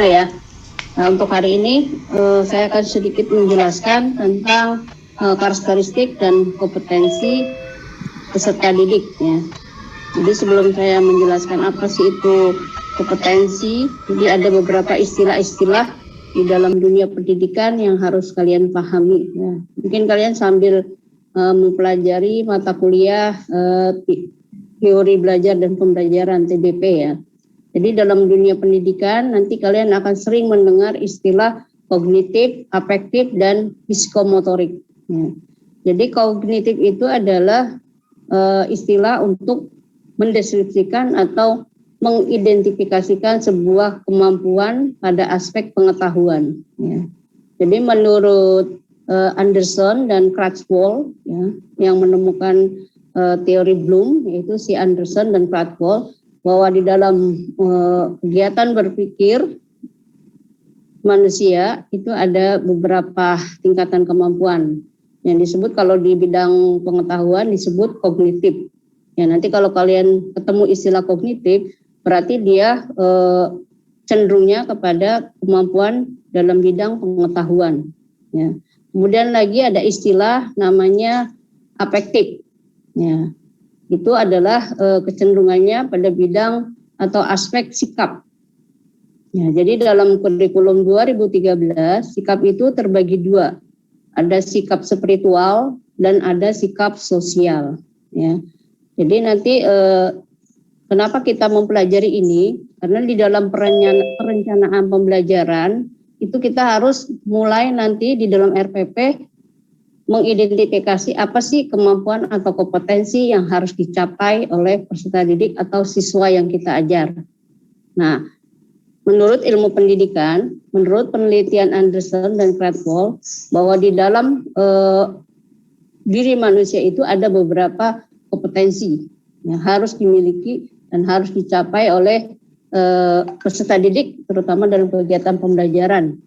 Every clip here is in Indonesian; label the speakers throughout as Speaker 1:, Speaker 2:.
Speaker 1: kita ya. Nah, untuk hari ini saya akan sedikit menjelaskan tentang karakteristik dan kompetensi peserta didik ya. Jadi sebelum saya menjelaskan apa sih itu kompetensi, jadi ada beberapa istilah-istilah di dalam dunia pendidikan yang harus kalian pahami ya. Mungkin kalian sambil mempelajari mata kuliah teori belajar dan pembelajaran TBP ya. Jadi dalam dunia pendidikan nanti kalian akan sering mendengar istilah kognitif, afektif, dan psikomotorik. Ya. Jadi kognitif itu adalah istilah untuk mendeskripsikan atau mengidentifikasikan sebuah kemampuan pada aspek pengetahuan. Ya. Jadi menurut Anderson dan Krathwohl ya, yang menemukan teori Bloom, yaitu si Anderson dan Krathwohl, bahwa di dalam kegiatan berpikir manusia itu ada beberapa tingkatan kemampuan yang disebut kalau di bidang pengetahuan disebut kognitif. Ya, nanti kalau kalian ketemu istilah kognitif berarti dia cenderungnya kepada kemampuan dalam bidang pengetahuan. Ya. Kemudian lagi ada istilah namanya afektif. Ya. Itu adalah kecenderungannya pada bidang atau aspek sikap. Ya, jadi dalam kurikulum 2013 sikap itu terbagi dua, ada sikap spiritual dan ada sikap sosial. Ya, jadi nanti kenapa kita mempelajari ini? Karena di dalam perencanaan pembelajaran itu kita harus mulai nanti di dalam RPP mengidentifikasi apa sih kemampuan atau kompetensi yang harus dicapai oleh peserta didik atau siswa yang kita ajar. Nah, menurut ilmu pendidikan, menurut penelitian Anderson dan Krathwohl, bahwa di dalam diri manusia itu ada beberapa kompetensi yang harus dimiliki dan harus dicapai oleh peserta didik, terutama dalam kegiatan pembelajaran.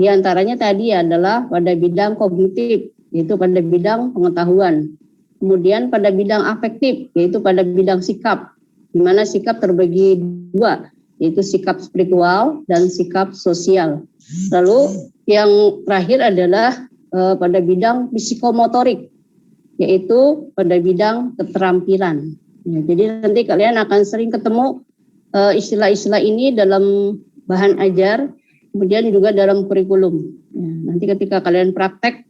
Speaker 1: Di antaranya tadi adalah pada bidang kognitif, yaitu pada bidang pengetahuan. Kemudian pada bidang afektif, yaitu pada bidang sikap, di mana sikap terbagi dua, yaitu sikap spiritual dan sikap sosial. Lalu yang terakhir adalah pada bidang psikomotorik, yaitu pada bidang keterampilan. Ya, jadi nanti kalian akan sering ketemu istilah-istilah ini dalam bahan ajar, kemudian juga dalam kurikulum. Ya, nanti ketika kalian praktek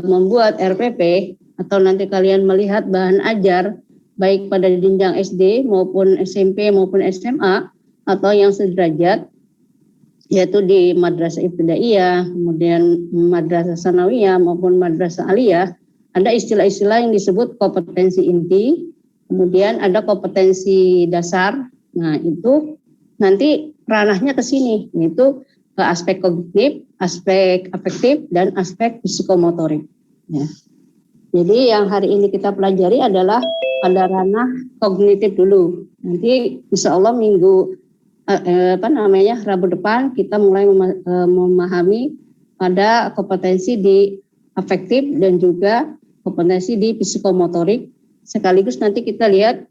Speaker 1: membuat RPP atau nanti kalian melihat bahan ajar baik pada jenjang SD maupun SMP maupun SMA atau yang sederajat, yaitu di madrasah ibtidaiyah, kemudian madrasah sanawiyah maupun madrasah aliyah, ada istilah-istilah yang disebut kompetensi inti, kemudian ada kompetensi dasar. Nah, itu nanti ranahnya ke sini, yaitu ke aspek kognitif, aspek afektif, dan aspek psikomotorik. Ya. Jadi yang hari ini kita pelajari adalah pada ranah kognitif dulu. Nanti insya Allah Rabu depan kita mulai memahami pada kompetensi di afektif dan juga kompetensi di psikomotorik. Sekaligus nanti kita lihat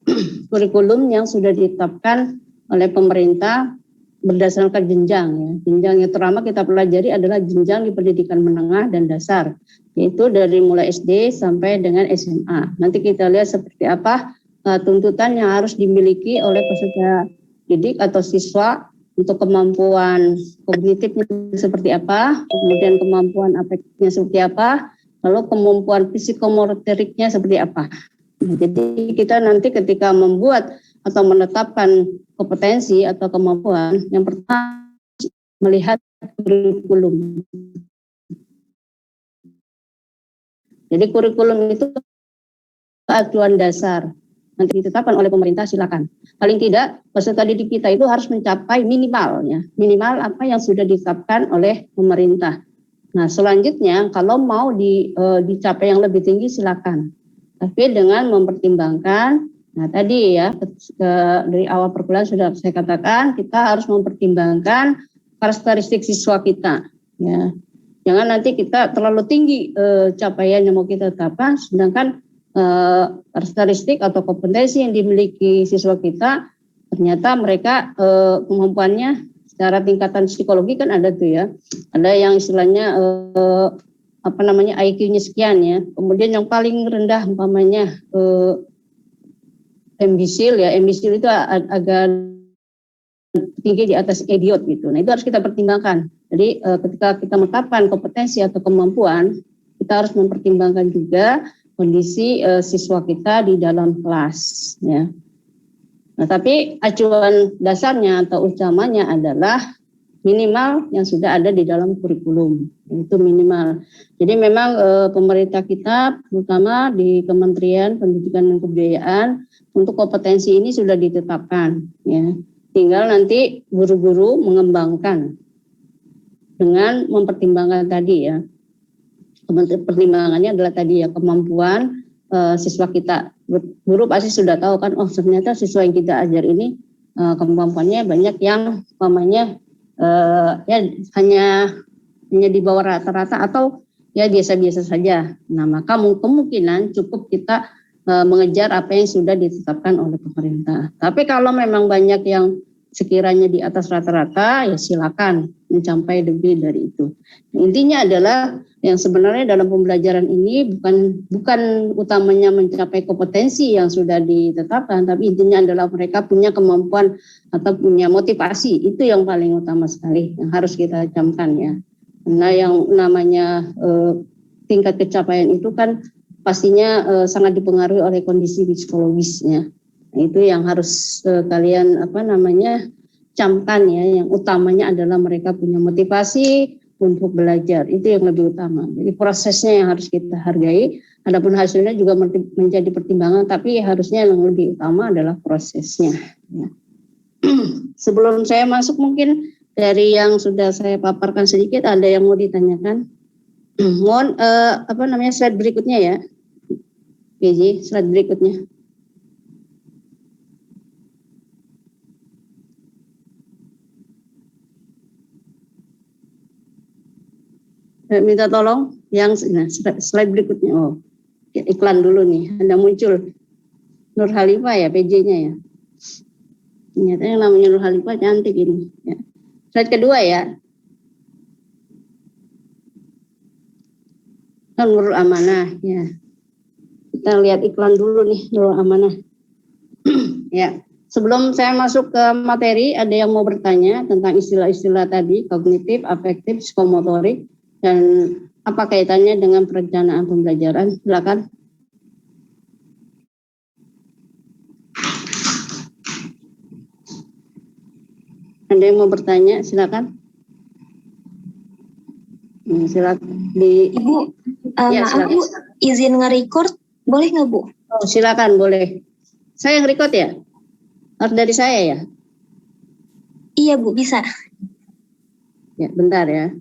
Speaker 1: kurikulum yang sudah ditetapkan oleh pemerintah berdasarkan jenjang ya. Jenjang yang terutama kita pelajari adalah jenjang di pendidikan menengah dan dasar, yaitu dari mulai SD sampai dengan SMA. Nanti kita lihat seperti apa tuntutan yang harus dimiliki oleh peserta didik atau siswa untuk kemampuan kognitifnya seperti apa, kemudian kemampuan afektifnya seperti apa, lalu kemampuan psikomotoriknya seperti apa. Nah, jadi kita nanti ketika membuat atau menetapkan kompetensi atau kemampuan, yang pertama melihat kurikulum. Jadi kurikulum itu acuan dasar, nanti ditetapkan oleh pemerintah, silakan. Paling tidak peserta didik kita itu harus mencapai minimal apa yang sudah ditetapkan oleh pemerintah. Nah, selanjutnya kalau mau dicapai yang lebih tinggi silakan. Tapi dengan mempertimbangkan, nah tadi ya dari awal perkuliahan sudah saya katakan kita harus mempertimbangkan karakteristik siswa kita. Ya, jangan nanti kita terlalu tinggi capaian yang mau kita tetapkan, sedangkan karakteristik atau kompetensi yang dimiliki siswa kita ternyata mereka kemampuannya secara tingkatan psikologi kan ada tuh ya, ada yang istilahnya IQ-nya sekian ya, kemudian yang paling rendah umpamanya embisil ya, embisil itu agak tinggi di atas idiot gitu. Nah itu harus kita pertimbangkan. Jadi ketika kita menetapkan kompetensi atau kemampuan, kita harus mempertimbangkan juga kondisi siswa kita di dalam kelas ya. Nah, tapi acuan dasarnya atau utamanya adalah minimal yang sudah ada di dalam kurikulum. Itu minimal. Jadi memang pemerintah kita, terutama di Kementerian Pendidikan dan Kebudayaan, untuk kompetensi ini sudah ditetapkan. Ya. Tinggal nanti guru-guru mengembangkan dengan mempertimbangkan tadi ya. Pertimbangannya adalah tadi ya, kemampuan siswa kita. Guru pasti sudah tahu kan, oh ternyata siswa yang kita ajar ini kemampuannya banyak yang umpamanya ya hanya di bawah rata-rata atau ya biasa-biasa saja. Nah maka kemungkinan cukup kita mengejar apa yang sudah ditetapkan oleh pemerintah. Tapi kalau memang banyak yang sekiranya di atas rata-rata, ya silakan mencapai lebih dari itu. Intinya adalah yang sebenarnya dalam pembelajaran ini bukan utamanya mencapai kompetensi yang sudah ditetapkan, tapi intinya adalah mereka punya kemampuan atau punya motivasi. Itu yang paling utama sekali yang harus kita camkan ya. Karena yang namanya tingkat pencapaian itu kan pastinya sangat dipengaruhi oleh kondisi psikologisnya. Nah, itu yang harus kalian camkan ya. Yang utamanya adalah mereka punya motivasi untuk belajar. Itu yang lebih utama. Jadi prosesnya yang harus kita hargai. Adapun hasilnya juga menjadi pertimbangan, tapi harusnya yang lebih utama adalah prosesnya. Ya. Sebelum saya masuk mungkin dari yang sudah saya paparkan sedikit, ada yang mau ditanyakan? Mohon slide berikutnya ya. PJ, slide berikutnya. Minta tolong yang slide berikutnya. Oh, iklan dulu nih. Ada muncul Nur Khalifah ya, PJ-nya ya. Ternyata yang namanya Nur Khalifah cantik ini. Ya. Slide kedua ya. Nur Amanah ya. Kita lihat iklan dulu nih, Nur Amanah. Ya. Sebelum saya masuk ke materi, ada yang mau bertanya tentang istilah-istilah tadi, kognitif, afektif, psikomotorik, dan apa kaitannya dengan perencanaan pembelajaran? Silakan. Ada yang mau bertanya? Silakan. Silakan.
Speaker 2: Ibu, ya, maaf silakan. Bu, izin nge-record, boleh nggak Bu?
Speaker 1: Oh, silakan, boleh. Saya yang record ya? Harus dari saya ya?
Speaker 2: Iya Bu, bisa.
Speaker 1: Ya, bentar ya.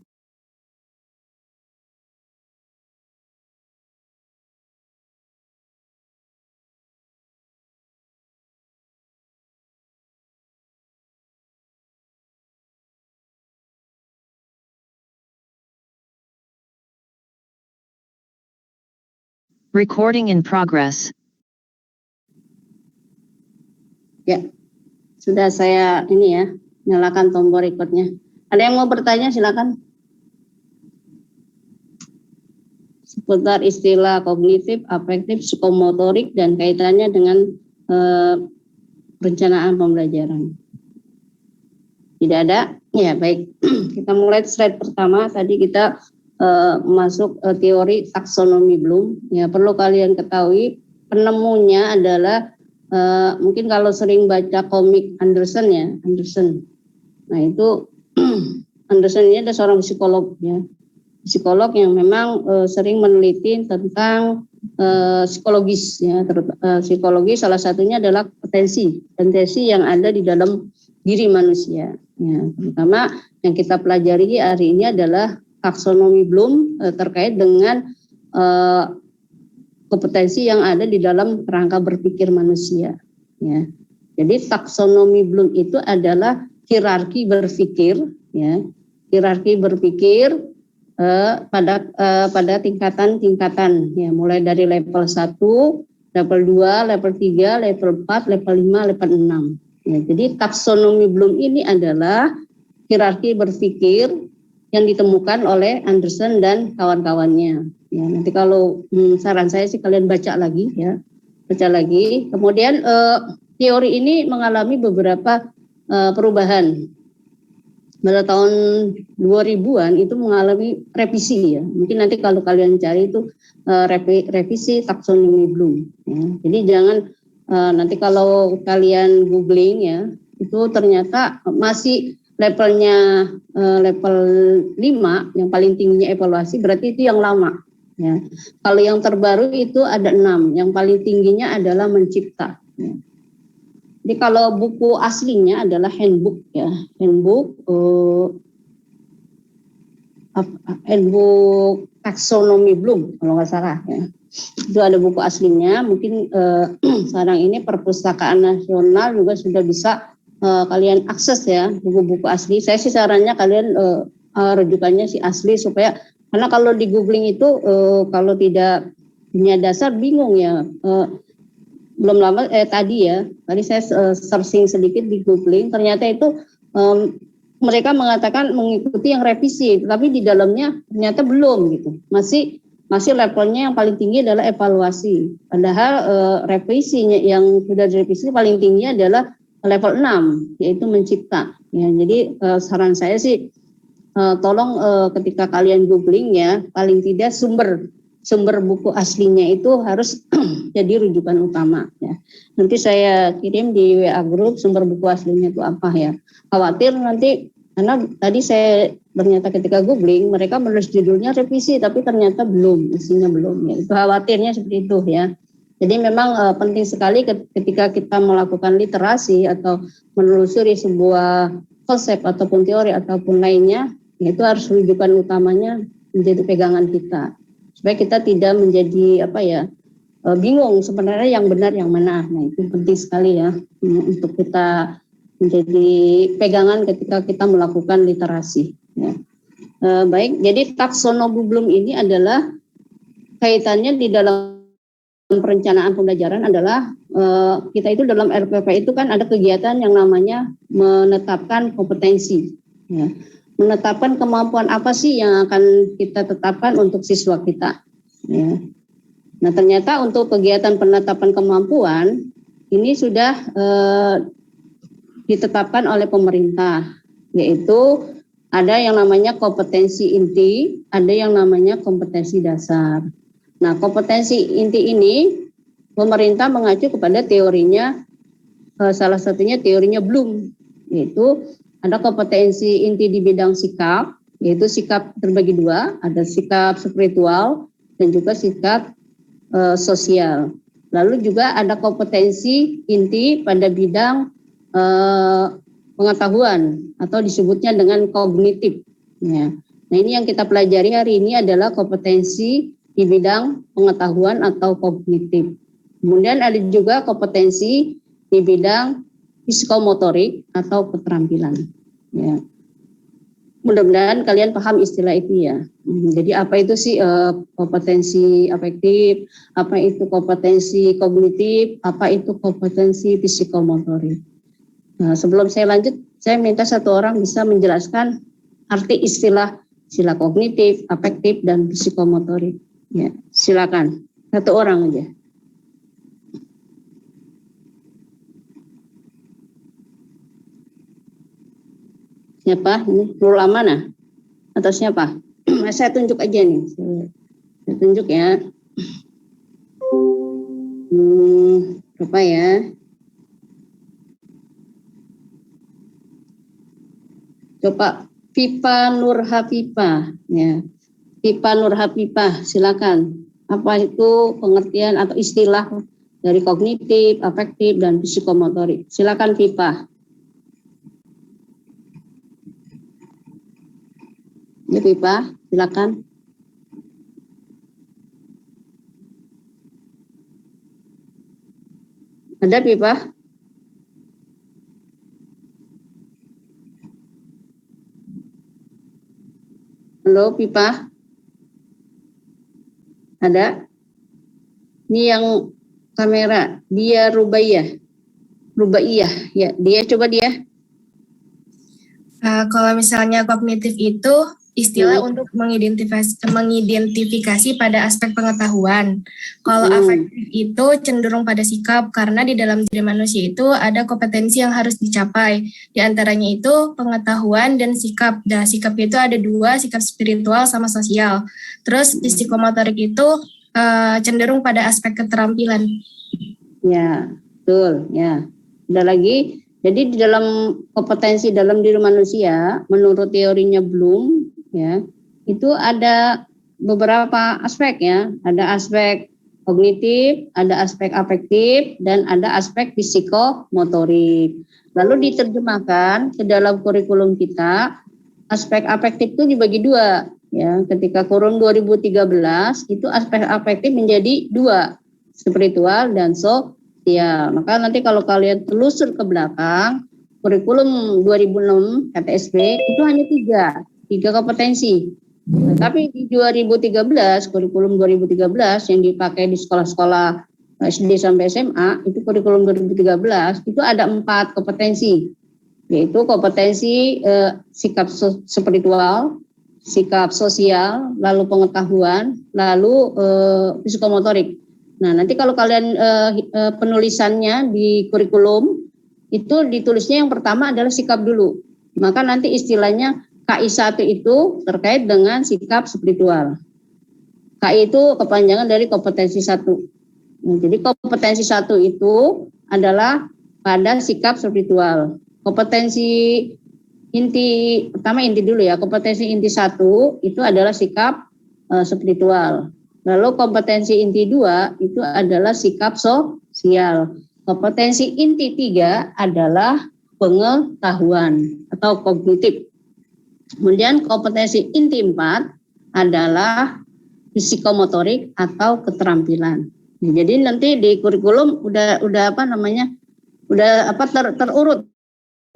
Speaker 3: Recording in progress.
Speaker 1: Ya, sudah saya ini ya, nyalakan tombol recordnya. Ada yang mau bertanya silakan. Seputar istilah kognitif, afektif, psikomotorik dan kaitannya dengan perencanaan pembelajaran. Tidak ada? Ya baik. Kita mulai slide pertama. Tadi kita masuk teori taksonomi Bloom. Ya perlu kalian ketahui penemunya adalah mungkin kalau sering baca komik Andersen ya, Andersen. Nah itu Andersen ini adalah seorang psikolog ya, psikolog yang memang sering meneliti tentang psikologis ya, psikologi salah satunya adalah potensi yang ada di dalam diri manusia. Ya, terutama yang kita pelajari hari ini adalah taksonomi Bloom terkait dengan kompetensi yang ada di dalam kerangka berpikir manusia. Ya. Jadi taksonomi Bloom itu adalah hierarki berpikir, ya, hierarki berpikir pada tingkatan-tingkatan, ya, mulai dari level 1, level 2, level 3, level 4, level 5, level 6. Ya, jadi taksonomi Bloom ini adalah hierarki berpikir yang ditemukan oleh Anderson dan kawan-kawannya. Ya, nanti kalau saran saya sih kalian baca lagi ya, baca lagi. Kemudian teori ini mengalami beberapa perubahan. Pada tahun 2000-an itu mengalami revisi ya. Mungkin nanti kalau kalian cari itu revisi taksonomi Bloom. Ya. Jadi jangan nanti kalau kalian googling ya, itu ternyata masih levelnya level 5 yang paling tingginya evaluasi, berarti itu yang lama. Ya. Kalau yang terbaru itu ada 6, yang paling tingginya adalah mencipta. Ya. Jadi kalau buku aslinya adalah handbook ya, handbook taksonomi Bloom kalau nggak salah ya. Itu ada buku aslinya. Mungkin sekarang ini Perpustakaan Nasional juga sudah bisa kalian akses ya buku-buku asli. Saya sih sarannya kalian rujukannya si asli supaya, karena kalau di googling itu kalau tidak punya dasar bingung ya. Belum lama tadi saya searching sedikit di googling, ternyata itu mereka mengatakan mengikuti yang revisi, tapi di dalamnya ternyata belum gitu, masih levelnya yang paling tinggi adalah evaluasi, padahal revisinya yang sudah direvisi paling tinggi adalah level 6 yaitu mencipta ya. Jadi saran saya sih tolong ketika kalian googling ya, paling tidak sumber buku aslinya itu harus jadi rujukan utama ya. Nanti saya kirim di WA group sumber buku aslinya itu apa ya. Khawatir nanti, karena tadi saya ternyata ketika googling mereka menulis judulnya revisi tapi ternyata belum, isinya belum ya. Itu khawatirnya seperti itu ya. Jadi memang penting sekali ketika kita melakukan literasi atau menelusuri sebuah konsep ataupun teori ataupun lainnya, itu harus rujukan utamanya menjadi pegangan kita, supaya kita tidak menjadi bingung sebenarnya yang benar yang mana. Nah itu penting sekali ya untuk kita menjadi pegangan ketika kita melakukan literasi ya. Baik, jadi taksonomi Bloom ini adalah kaitannya di dalam perencanaan pembelajaran adalah kita itu dalam RPP itu kan ada kegiatan yang namanya menetapkan kompetensi ya. Menetapkan kemampuan apa sih yang akan kita tetapkan untuk siswa kita ya. Nah ternyata untuk kegiatan penetapan kemampuan ini sudah ditetapkan oleh pemerintah, yaitu ada yang namanya kompetensi inti, ada yang namanya kompetensi dasar. Nah kompetensi inti ini pemerintah mengacu kepada teorinya, salah satunya teorinya Bloom, yaitu ada kompetensi inti di bidang sikap, yaitu sikap terbagi dua, ada sikap spiritual dan juga sikap sosial. Lalu juga ada kompetensi inti pada bidang pengetahuan atau disebutnya dengan kognitif. Ya. Nah ini yang kita pelajari hari ini adalah kompetensi di bidang pengetahuan atau kognitif. Kemudian ada juga kompetensi di bidang psikomotorik atau keterampilan. Ya. Mudah-mudahan kalian paham istilah itu ya. Jadi apa itu sih kompetensi afektif, apa itu kompetensi kognitif, apa itu kompetensi psikomotorik. Nah, sebelum saya lanjut, saya minta satu orang bisa menjelaskan arti istilah kognitif, afektif, dan psikomotorik. Ya, silakan. Satu orang aja. Siapa? Ini Nurul Amanah atau siapa? Saya tunjuk aja nih. Saya tunjuk ya. Apa ya? Coba Pipa Nurhafifah ya. Pipa Nurhafifah, silakan. Apa itu pengertian atau istilah dari kognitif, afektif, dan psikomotorik? Silakan Pipa. Ya Pipa, silakan. Ada Pipa? Halo Pipa? Ada? Ini yang kamera, dia Rubaiyah ya, dia coba dia.
Speaker 3: Kalau misalnya kognitif itu istilah untuk mengidentifikasi pada aspek pengetahuan. Kalau afektif itu cenderung pada sikap, karena di dalam diri manusia itu ada kompetensi yang harus dicapai. Di antaranya itu pengetahuan dan sikap. Dan sikap itu ada dua, sikap spiritual sama sosial. Terus di psikomotorik itu cenderung pada aspek keterampilan.
Speaker 1: Ya, betul. Ya, ada lagi. Jadi di dalam kompetensi dalam diri manusia, menurut teorinya Bloom, ya, itu ada beberapa aspek ya. Ada aspek kognitif, ada aspek afektif, dan ada aspek psikomotorik. Lalu diterjemahkan ke dalam kurikulum kita, aspek afektif itu dibagi dua. Ya, ketika kurun 2013 itu aspek afektif menjadi dua, spiritual dan sosial. Maka nanti kalau kalian telusur ke belakang, kurikulum 2006 KTSP itu hanya tiga kompetensi. Tapi di 2013, kurikulum 2013 yang dipakai di sekolah-sekolah SD sampai SMA, itu kurikulum 2013 itu ada 4 kompetensi, yaitu kompetensi sikap spiritual, sikap sosial, lalu pengetahuan, lalu psikomotorik. Nah, nanti kalau kalian penulisannya di kurikulum, itu ditulisnya yang pertama adalah sikap dulu. Maka nanti istilahnya KI1 itu terkait dengan sikap spiritual. KI itu kepanjangan dari kompetensi 1. Nah, jadi kompetensi 1 itu adalah pada sikap spiritual. Kompetensi pertama inti dulu ya. Kompetensi inti 1 itu adalah sikap spiritual. Lalu kompetensi inti 2 itu adalah sikap sosial. Kompetensi inti 3 adalah pengetahuan atau kognitif. Kemudian kompetensi inti 4 adalah psikomotorik atau keterampilan. Jadi nanti di kurikulum udah terurut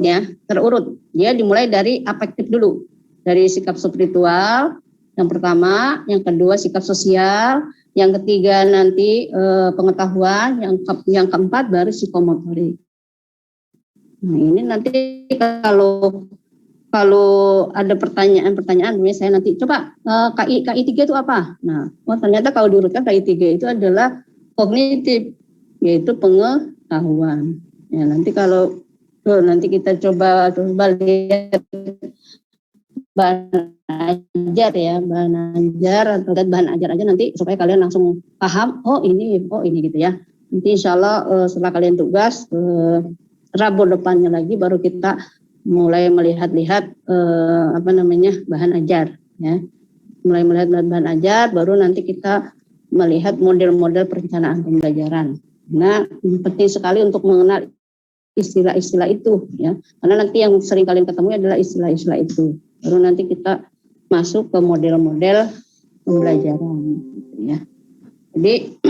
Speaker 1: ya, terurut. Dia dimulai dari afektif dulu. Dari sikap spiritual yang pertama, yang kedua sikap sosial, yang ketiga nanti pengetahuan, yang keempat baru psikomotorik. Nah, ini nanti kalau ada pertanyaan, saya nanti coba KI 3 itu apa? Nah, ternyata kalau diurutkan KI 3 itu adalah kognitif, yaitu pengetahuan. Ya, nanti kalau nanti kita coba lihat bahan ajar atau bahan ajar aja nanti supaya kalian langsung paham, oh ini gitu ya. Nanti insya Allah setelah kalian tugas Rabu depannya lagi baru kita mulai melihat-lihat bahan ajar ya. Mulai melihat bahan ajar baru nanti kita melihat model-model perencanaan pembelajaran. Nah, penting sekali untuk mengenal istilah-istilah itu ya. Karena nanti yang sering kalian ketemu adalah istilah-istilah itu. Baru nanti kita masuk ke model-model pembelajaran ya. Jadi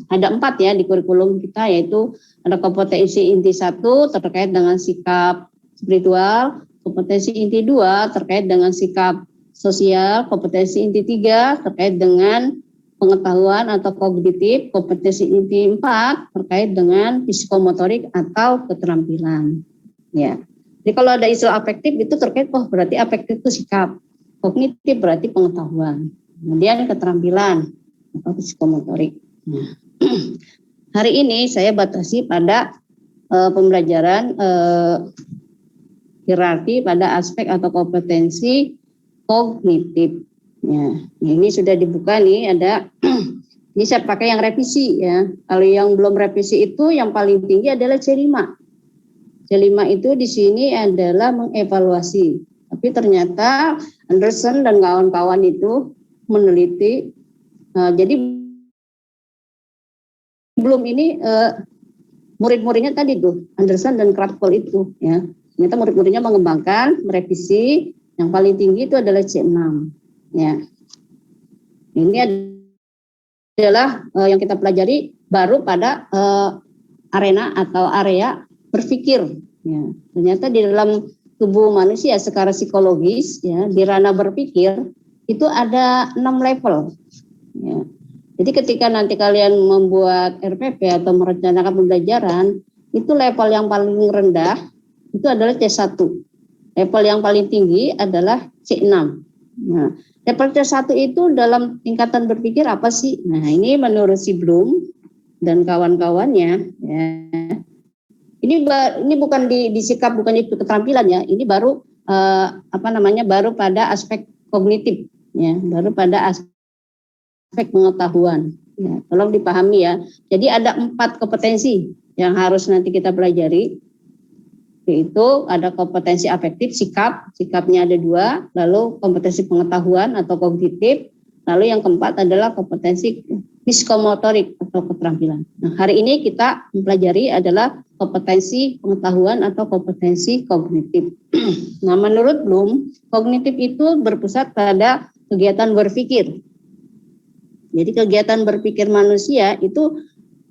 Speaker 1: ada 4 ya di kurikulum kita, yaitu ada kompetensi inti 1 terkait dengan sikap spiritual, kompetensi inti 2 terkait dengan sikap sosial, kompetensi inti 3 terkait dengan pengetahuan atau kognitif, kompetensi inti 4 terkait dengan psikomotorik atau keterampilan ya. Jadi kalau ada istilah afektif itu terkait, berarti afektif itu sikap, kognitif berarti pengetahuan, kemudian keterampilan atau psikomotorik. Nah, hari ini saya batasi pada pembelajaran hierarki pada aspek atau kompetensi kognitif. Ya, ini sudah dibuka nih, ada ini saya pakai yang revisi ya. Kalau yang belum revisi itu yang paling tinggi adalah C5. C5 itu di sini adalah mengevaluasi. Tapi ternyata Anderson dan kawan-kawan itu meneliti. Jadi belum ini murid-muridnya tadi tuh Anderson dan Kraftful itu ya. Ternyata murid-muridnya mengembangkan, merevisi. Yang paling tinggi itu adalah C6 ya. Ini adalah yang kita pelajari baru pada arena atau area berpikir ya. Ternyata di dalam tubuh manusia secara psikologis ya, di ranah berpikir itu ada 6 level ya. Jadi ketika nanti kalian membuat RPP atau merencanakan pembelajaran, itu level yang paling rendah itu adalah C1 Level yang paling tinggi adalah C6. Nah, level C1 itu dalam tingkatan berpikir apa sih? Nah, ini menurut si Bloom dan kawan-kawannya, ya. Ini bukan di sikap, bukan di keterampilan ya. Ini baru baru pada aspek kognitif, ya, baru pada aspek pengetahuan. Ya, tolong dipahami ya. Jadi ada 4 kompetensi yang harus nanti kita pelajari. Yaitu ada kompetensi afektif, sikapnya ada 2, lalu kompetensi pengetahuan atau kognitif, lalu yang keempat adalah kompetensi psikomotorik atau keterampilan. Nah, hari ini kita mempelajari adalah kompetensi pengetahuan atau kompetensi kognitif. Nah, menurut Bloom, kognitif itu berpusat pada kegiatan berpikir. Jadi kegiatan berpikir manusia itu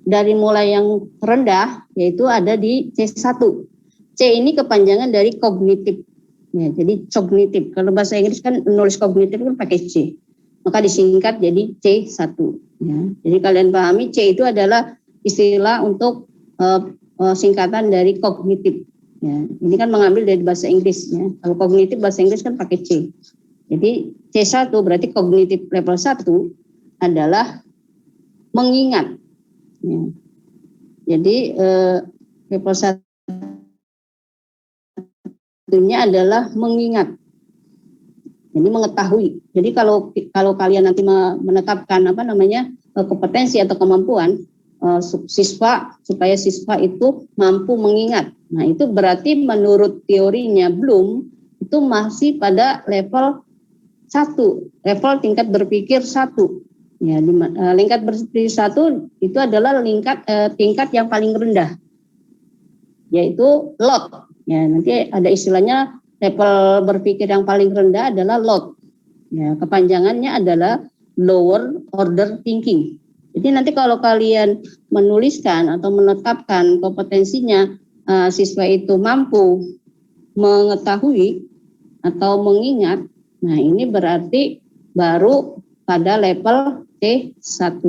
Speaker 1: dari mulai yang rendah, yaitu ada di C1. C ini kepanjangan dari kognitif. Ya, jadi kognitif. Kalau bahasa Inggris kan nulis kognitif kan pakai C. Maka disingkat jadi C1. Ya. Jadi kalian pahami C itu adalah istilah untuk singkatan dari kognitif. Ya. Ini kan mengambil dari bahasa Inggris. Ya. Kalau kognitif bahasa Inggris kan pakai C. Jadi C1 berarti kognitif level 1 adalah mengingat. Ya. Jadi level 1 nya adalah mengingat, jadi mengetahui. Jadi kalau kalian nanti menetapkan kompetensi atau kemampuan siswa supaya siswa itu mampu mengingat. Nah, itu berarti menurut teorinya Bloom itu masih pada level 1, level tingkat berpikir 1. Ya, tingkat berpikir 1 itu adalah tingkat yang paling rendah, yaitu lot. Ya, nanti ada istilahnya level berpikir yang paling rendah adalah LOT. Ya, kepanjangannya adalah lower order thinking. Jadi nanti kalau kalian menuliskan atau menetapkan kompetensinya siswa itu mampu mengetahui atau mengingat, nah ini berarti baru pada level C1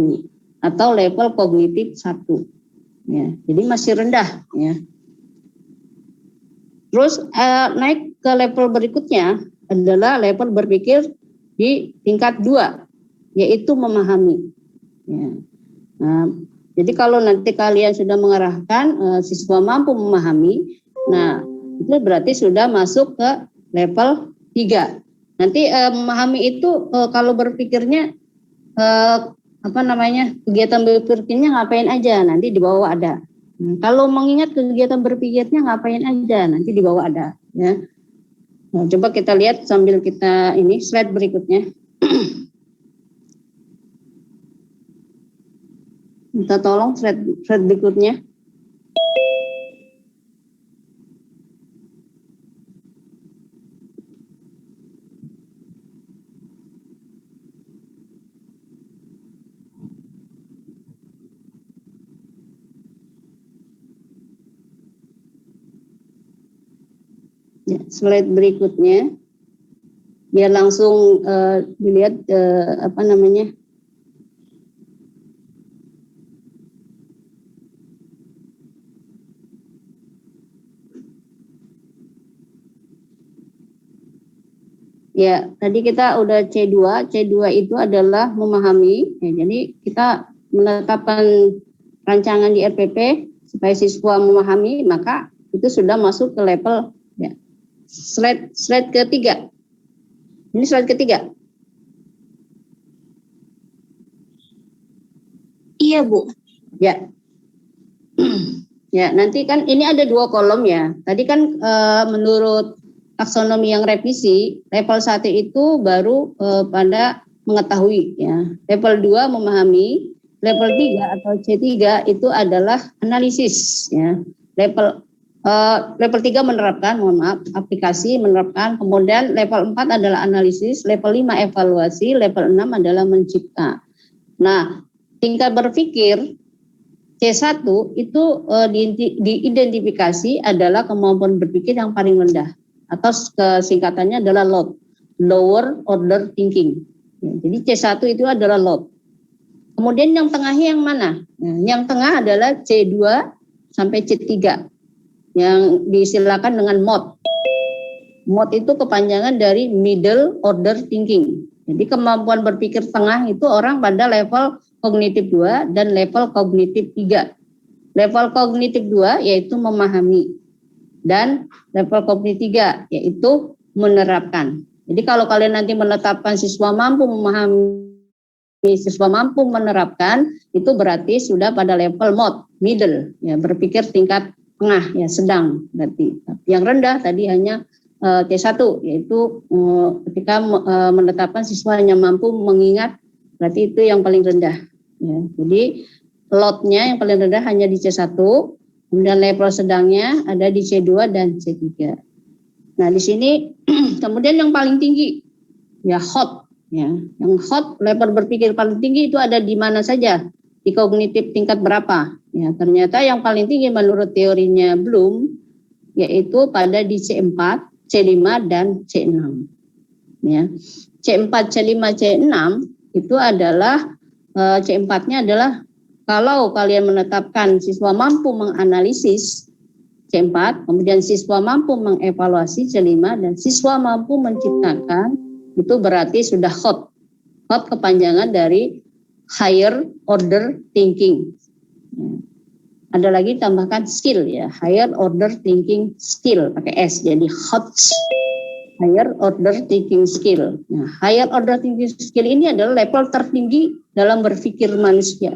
Speaker 1: atau level kognitif 1. Ya, jadi masih rendah ya. Terus naik ke level berikutnya adalah level berpikir di tingkat 2, yaitu memahami. Ya. Nah, jadi kalau nanti kalian sudah mengarahkan siswa mampu memahami, nah itu berarti sudah masuk ke level 3. Nanti memahami itu kalau berpikirnya kegiatan berpikirnya ngapain aja, nanti di bawah ada. Kalau mengingat kegiatan berpikirnya ngapain aja, nanti di bawah ada. Ya. Nah, coba kita lihat sambil kita ini slide berikutnya. Minta tolong slide berikutnya. Ya, slide berikutnya biar langsung dilihat ya, tadi kita udah C2 itu adalah memahami. Ya, jadi kita menetapkan rancangan di RPP supaya siswa memahami, maka itu sudah masuk ke level ya. Slide ketiga. Ini slide ketiga.
Speaker 2: Iya, Bu.
Speaker 1: Ya. Ya, nanti kan ini ada 2 kolom ya. Tadi kan menurut taksonomi yang revisi, level 1 itu baru pada mengetahui ya. Level 2 memahami, level 3 atau C3 itu adalah analisis ya. Level 3 menerapkan, aplikasi menerapkan, kemudian level 4 adalah analisis, level 5 evaluasi, level 6 adalah mencipta. Nah, tingkat berpikir C1 itu diidentifikasi adalah kemampuan berpikir yang paling rendah, atau singkatannya adalah LOT, lower order thinking. Jadi C1 itu adalah LOT. Kemudian yang tengahnya yang mana? Nah, yang tengah adalah C2 sampai C3. Yang disilakan dengan MOD. MOD itu kepanjangan dari middle order thinking. Jadi kemampuan berpikir tengah itu orang pada level kognitif 2 dan level kognitif 3. Level kognitif 2 yaitu memahami, dan level kognitif 3 yaitu menerapkan. Jadi kalau kalian nanti menetapkan siswa mampu memahami, siswa mampu menerapkan, itu berarti sudah pada level MOD, middle, ya, berpikir tingkat tengah, ya, sedang berarti. Yang rendah tadi hanya C1, yaitu ketika menetapkan siswa hanya mampu mengingat, berarti itu yang paling rendah. Ya. Jadi loadnya yang paling rendah hanya di C1, kemudian level sedangnya ada di C2 dan C3. Nah di sini kemudian yang paling tinggi, ya hot, ya, yang hot level berpikir paling tinggi itu ada di mana saja, di kognitif tingkat berapa? Ya ternyata yang paling tinggi menurut teorinya Bloom yaitu pada di C4, C5 dan C6. Ya. C4, C5, C6 itu adalah C4-nya adalah kalau kalian menetapkan siswa mampu menganalisis C4, kemudian siswa mampu mengevaluasi C5 dan siswa mampu menciptakan, itu berarti sudah hot. Hot kepanjangan dari higher order thinking. Ada lagi tambahkan skill, ya, higher order thinking skill pakai S, jadi hot, higher order thinking skill. Nah, higher order thinking skill ini adalah level tertinggi dalam berpikir manusia.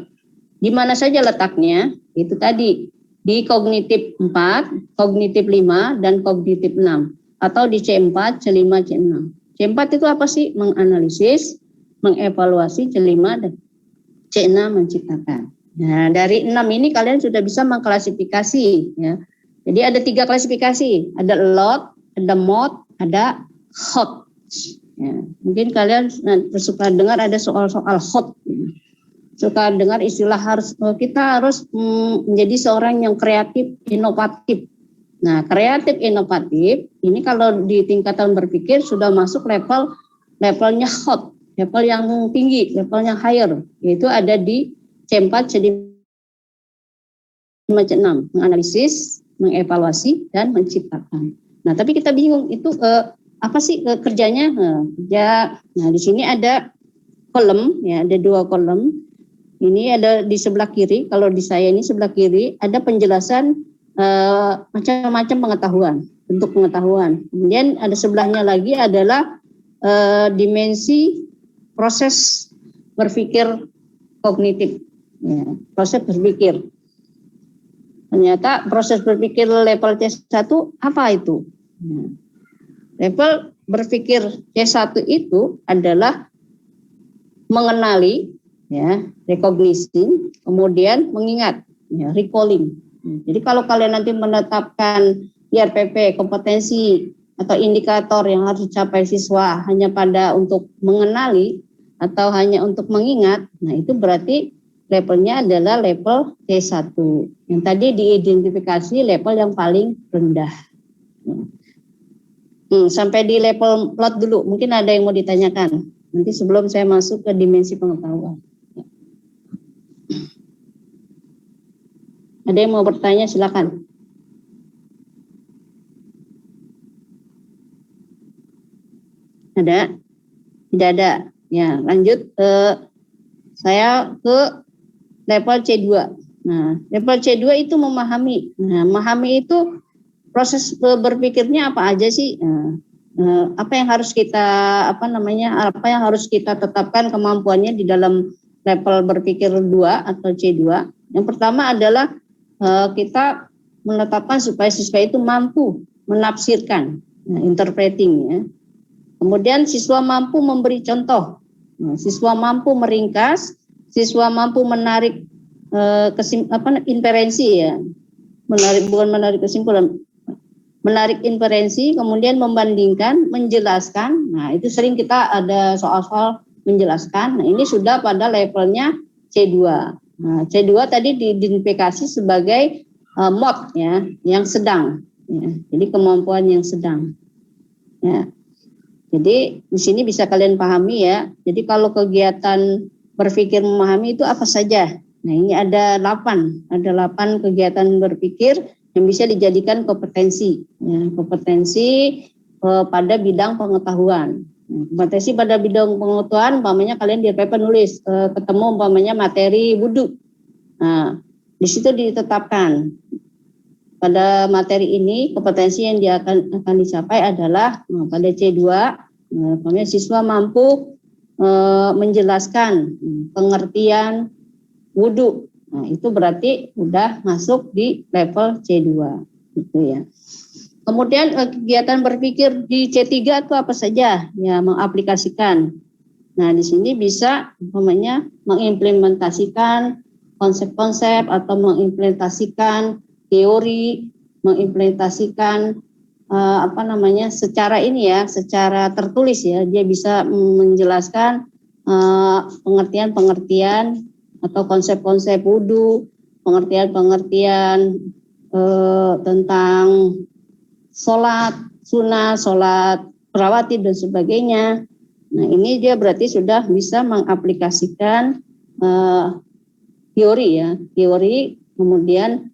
Speaker 1: Di mana saja letaknya? Itu tadi di kognitif 4, kognitif 5 dan kognitif 6, atau di C4, C5, C6. C4 itu apa sih? Menganalisis, mengevaluasi, C5 dan C6 menciptakan. Nah, dari 6 ini kalian sudah bisa mengklasifikasi, ya. Jadi ada 3 klasifikasi, ada load, ada mod, ada hot. Ya, mungkin kalian suka dengar ada soal-soal hot. Suka dengar istilah kita harus menjadi seorang yang kreatif, inovatif. Nah, kreatif, inovatif ini kalau di tingkatan berpikir sudah masuk levelnya hot, level yang tinggi, level yang higher, yaitu ada di C4, C5, C6, menganalisis, mengevaluasi, dan menciptakan. Nah, tapi kita bingung itu apa sih kerjanya? Nah, di sini ada kolom, ya, ada 2 kolom. Ini ada di sebelah kiri. Kalau di saya ini sebelah kiri ada penjelasan macam-macam pengetahuan, bentuk pengetahuan. Kemudian ada sebelahnya lagi adalah dimensi proses berpikir kognitif. Ya, proses berpikir. Ternyata proses berpikir level C1 apa itu? Ya. Level berpikir C1 itu adalah mengenali, ya, recognition, kemudian mengingat, ya, recalling. Jadi kalau kalian nanti menetapkan IRPP, kompetensi atau indikator yang harus dicapai siswa hanya pada untuk mengenali atau hanya untuk mengingat, nah itu berarti levelnya adalah level C1. Yang tadi diidentifikasi level yang paling rendah. Sampai di level plot dulu, mungkin ada yang mau ditanyakan. Nanti sebelum saya masuk ke dimensi pengetahuan. Ada yang mau bertanya, silakan. Ada? Tidak ada. Ya, lanjut. Saya ke level C2. Nah, level C2 itu memahami. Nah, memahami itu proses berpikirnya apa aja sih? Apa yang harus kita apa yang harus kita tetapkan kemampuannya di dalam level berpikir 2 atau C2. Yang pertama adalah kita menetapkan supaya siswa itu mampu menafsirkan, interpreting, ya. Kemudian siswa mampu memberi contoh, siswa mampu meringkas, siswa mampu menarik inferensi, ya, menarik kesimpulan, menarik inferensi, kemudian membandingkan, menjelaskan. Nah itu sering kita ada soal-soal menjelaskan. Nah ini sudah pada levelnya C2. Nah, C2 tadi diidentifikasi sebagai mod, ya, yang sedang. Ya. Jadi kemampuan yang sedang. Ya. Jadi di sini bisa kalian pahami, ya. Jadi kalau kegiatan berpikir memahami itu apa saja? Nah ini ada 8 kegiatan berpikir yang bisa dijadikan kompetensi. Ya, kompetensi pada bidang pengetahuan. Kompetensi pada bidang pengetahuan, umpamanya kalian di paper nulis ketemu umpamanya materi wudhu. Nah, di situ ditetapkan pada materi ini kompetensi yang dia akan dicapai adalah pada C2, umpamanya siswa mampu menjelaskan pengertian wudhu. Nah, itu berarti udah masuk di level C2, gitu ya. Kemudian kegiatan berpikir di C3 itu apa saja? Ya, mengaplikasikan. Nah, di sini bisa umpamanya mengimplementasikan konsep-konsep atau mengimplementasikan teori, mengimplementasikan secara ini ya, secara tertulis ya. Dia bisa menjelaskan pengertian-pengertian atau konsep-konsep wudhu, pengertian-pengertian tentang sholat sunnah, sholat rawatib dan sebagainya. Nah, ini dia berarti sudah bisa mengaplikasikan teori ya, teori. Kemudian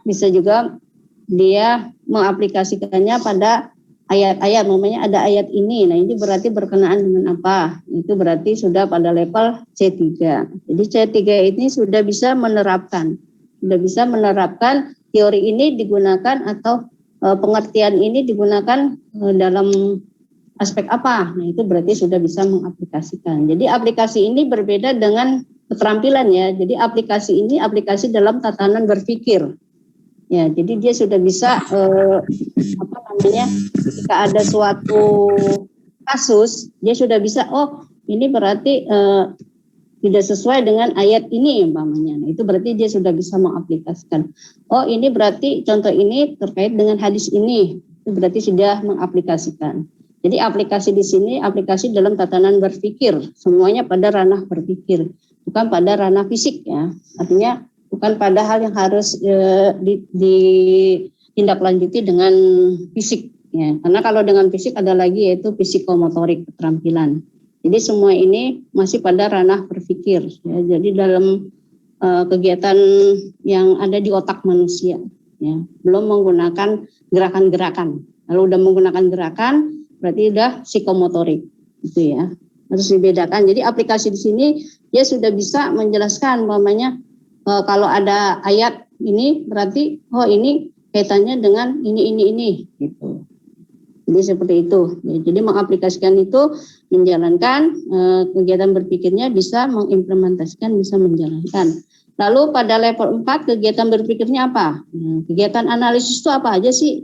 Speaker 1: bisa juga dia mengaplikasikannya pada ayat-ayat, namanya ada ayat ini. Nah, ini berarti berkenaan dengan apa? Itu berarti sudah pada level C3. Jadi C3 ini sudah bisa menerapkan teori ini digunakan atau pengertian ini digunakan dalam aspek apa? Nah, itu berarti sudah bisa mengaplikasikan. Jadi aplikasi ini berbeda dengan keterampilan ya. Jadi aplikasi ini aplikasi dalam tatanan berpikir. Ya, jadi dia sudah bisa ketika ada suatu kasus, dia sudah bisa ini berarti tidak sesuai dengan ayat ini umpamanya. Nah, itu berarti dia sudah bisa mengaplikasikan. Ini berarti contoh ini terkait dengan hadis ini. Itu berarti sudah mengaplikasikan. Jadi aplikasi di sini aplikasi dalam tatanan berpikir. Semuanya pada ranah berpikir, bukan pada ranah fisik ya. Artinya bukan pada hal yang harus ditindaklanjuti dengan fisik ya. Karena kalau dengan fisik ada lagi yaitu psikomotorik, keterampilan. Jadi semua ini masih pada ranah berpikir. Ya. Jadi dalam kegiatan yang ada di otak manusia, ya, belum menggunakan gerakan-gerakan. Kalau udah menggunakan gerakan, berarti udah psikomotorik, gitu ya. Harus dibedakan. Jadi aplikasi di sini dia sudah bisa menjelaskan, umpamanya kalau ada ayat ini, berarti ini kaitannya dengan ini, gitu. Jadi seperti itu. Jadi mengaplikasikan itu, menjalankan kegiatan berpikirnya, bisa mengimplementasikan, bisa menjalankan. Lalu pada level 4 kegiatan berpikirnya apa? Kegiatan analisis itu apa aja sih?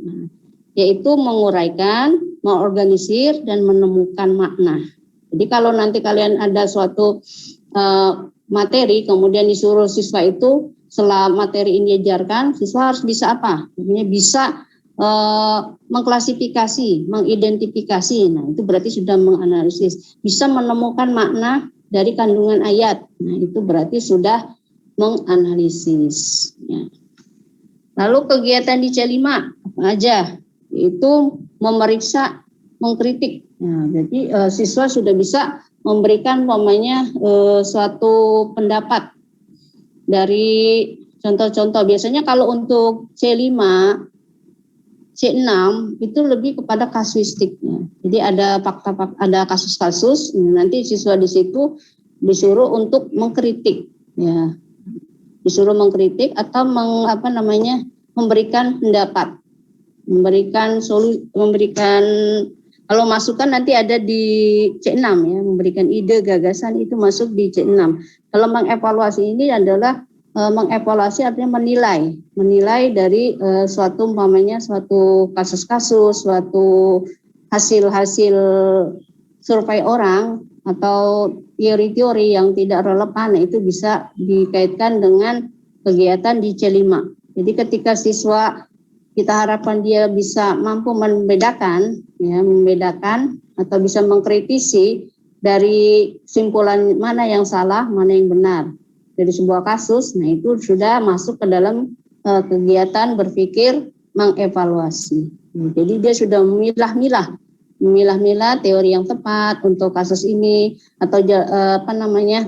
Speaker 1: Yaitu menguraikan, mengorganisir, dan menemukan makna. Jadi kalau nanti kalian ada suatu materi, kemudian disuruh siswa itu setelah materi ini diajarkan, siswa harus bisa apa? Artinya bisa mengklasifikasi, mengidentifikasi. Nah, itu berarti sudah menganalisis, bisa menemukan makna dari kandungan ayat. Nah, itu berarti sudah menganalisis. Ya. Lalu kegiatan di C5 apa aja? Itu memeriksa, mengkritik. Nah, jadi siswa sudah bisa memberikan suatu pendapat dari contoh-contoh. Biasanya kalau untuk C5, C6 itu lebih kepada kasuistiknya. Jadi ada fakta-fakta, ada kasus-kasus. Nanti siswa di situ disuruh untuk mengkritik, ya, disuruh mengkritik atau memberikan pendapat, memberikan kalau masukan nanti ada di C6 ya, memberikan ide, gagasan itu masuk di C6. Kalau mengevaluasi ini adalah mengevaluasi artinya menilai dari suatu kasus-kasus, suatu hasil-hasil survei orang atau teori-teori yang tidak relevan. Nah, itu bisa dikaitkan dengan kegiatan di C5. Jadi ketika siswa kita harapkan dia bisa mampu membedakan atau bisa mengkritisi dari kesimpulan mana yang salah, mana yang benar dari sebuah kasus. Nah, itu sudah masuk ke dalam kegiatan berpikir mengevaluasi. Jadi dia sudah memilah-milah teori yang tepat untuk kasus ini atau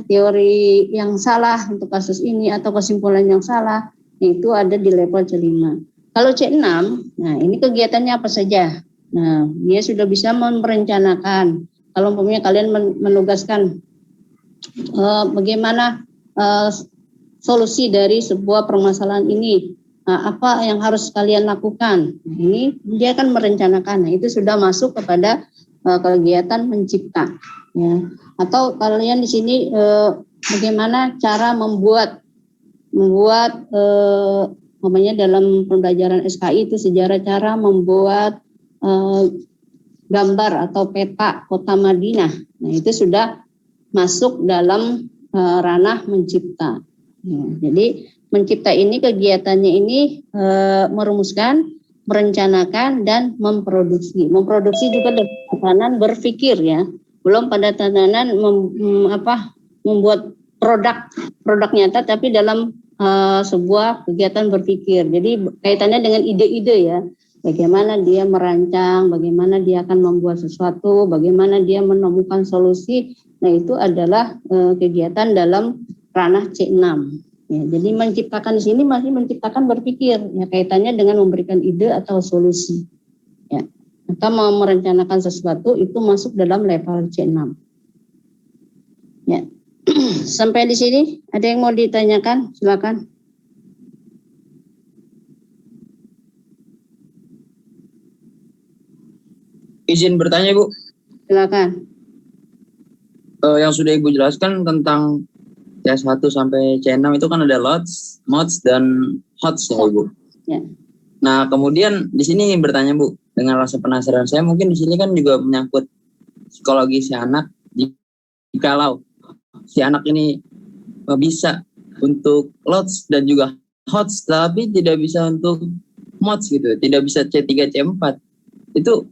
Speaker 1: teori yang salah untuk kasus ini atau kesimpulan yang salah. Itu ada di level C5. Kalau C6, nah ini kegiatannya apa saja? Nah, dia sudah bisa merencanakan. Kalau umpamanya kalian menugaskan bagaimana solusi dari sebuah permasalahan ini, apa yang harus kalian lakukan. Nah, ini dia akan merencanakan. Nah, itu sudah masuk kepada kegiatan mencipta. Ya. Atau kalian di sini bagaimana cara membuat namanya dalam pembelajaran SKI itu sejarah cara membuat gambar atau peta kota Madinah. Nah, itu sudah masuk dalam ranah mencipta. Ya, jadi mencipta ini kegiatannya ini merumuskan, merencanakan dan memproduksi. Memproduksi juga dalam tatanan berpikir ya. Belum pada tatanan membuat produk nyata tapi dalam sebuah kegiatan berpikir. Jadi kaitannya dengan ide-ide ya. Bagaimana dia merancang, bagaimana dia akan membuat sesuatu, bagaimana dia menemukan solusi. Nah, itu adalah kegiatan dalam ranah C6. Ya, jadi menciptakan di sini masih menciptakan berpikir, ya kaitannya dengan memberikan ide atau solusi. Ya, atau merencanakan sesuatu itu masuk dalam level C6. Ya. Sampai di sini ada yang mau ditanyakan? Silakan.
Speaker 4: Izin bertanya, Bu.
Speaker 1: Silakan.
Speaker 4: Yang sudah Ibu jelaskan tentang C1 sampai C6 itu kan ada lots, mods, dan hots ya, Ibu.
Speaker 1: Ya.
Speaker 4: Nah, kemudian di sini bertanya, Bu, dengan rasa penasaran saya mungkin di sini kan juga menyangkut psikologi si anak. Jikalau si anak ini bisa untuk lots dan juga hots, tapi tidak bisa untuk mods gitu, tidak bisa C3, C4. Itu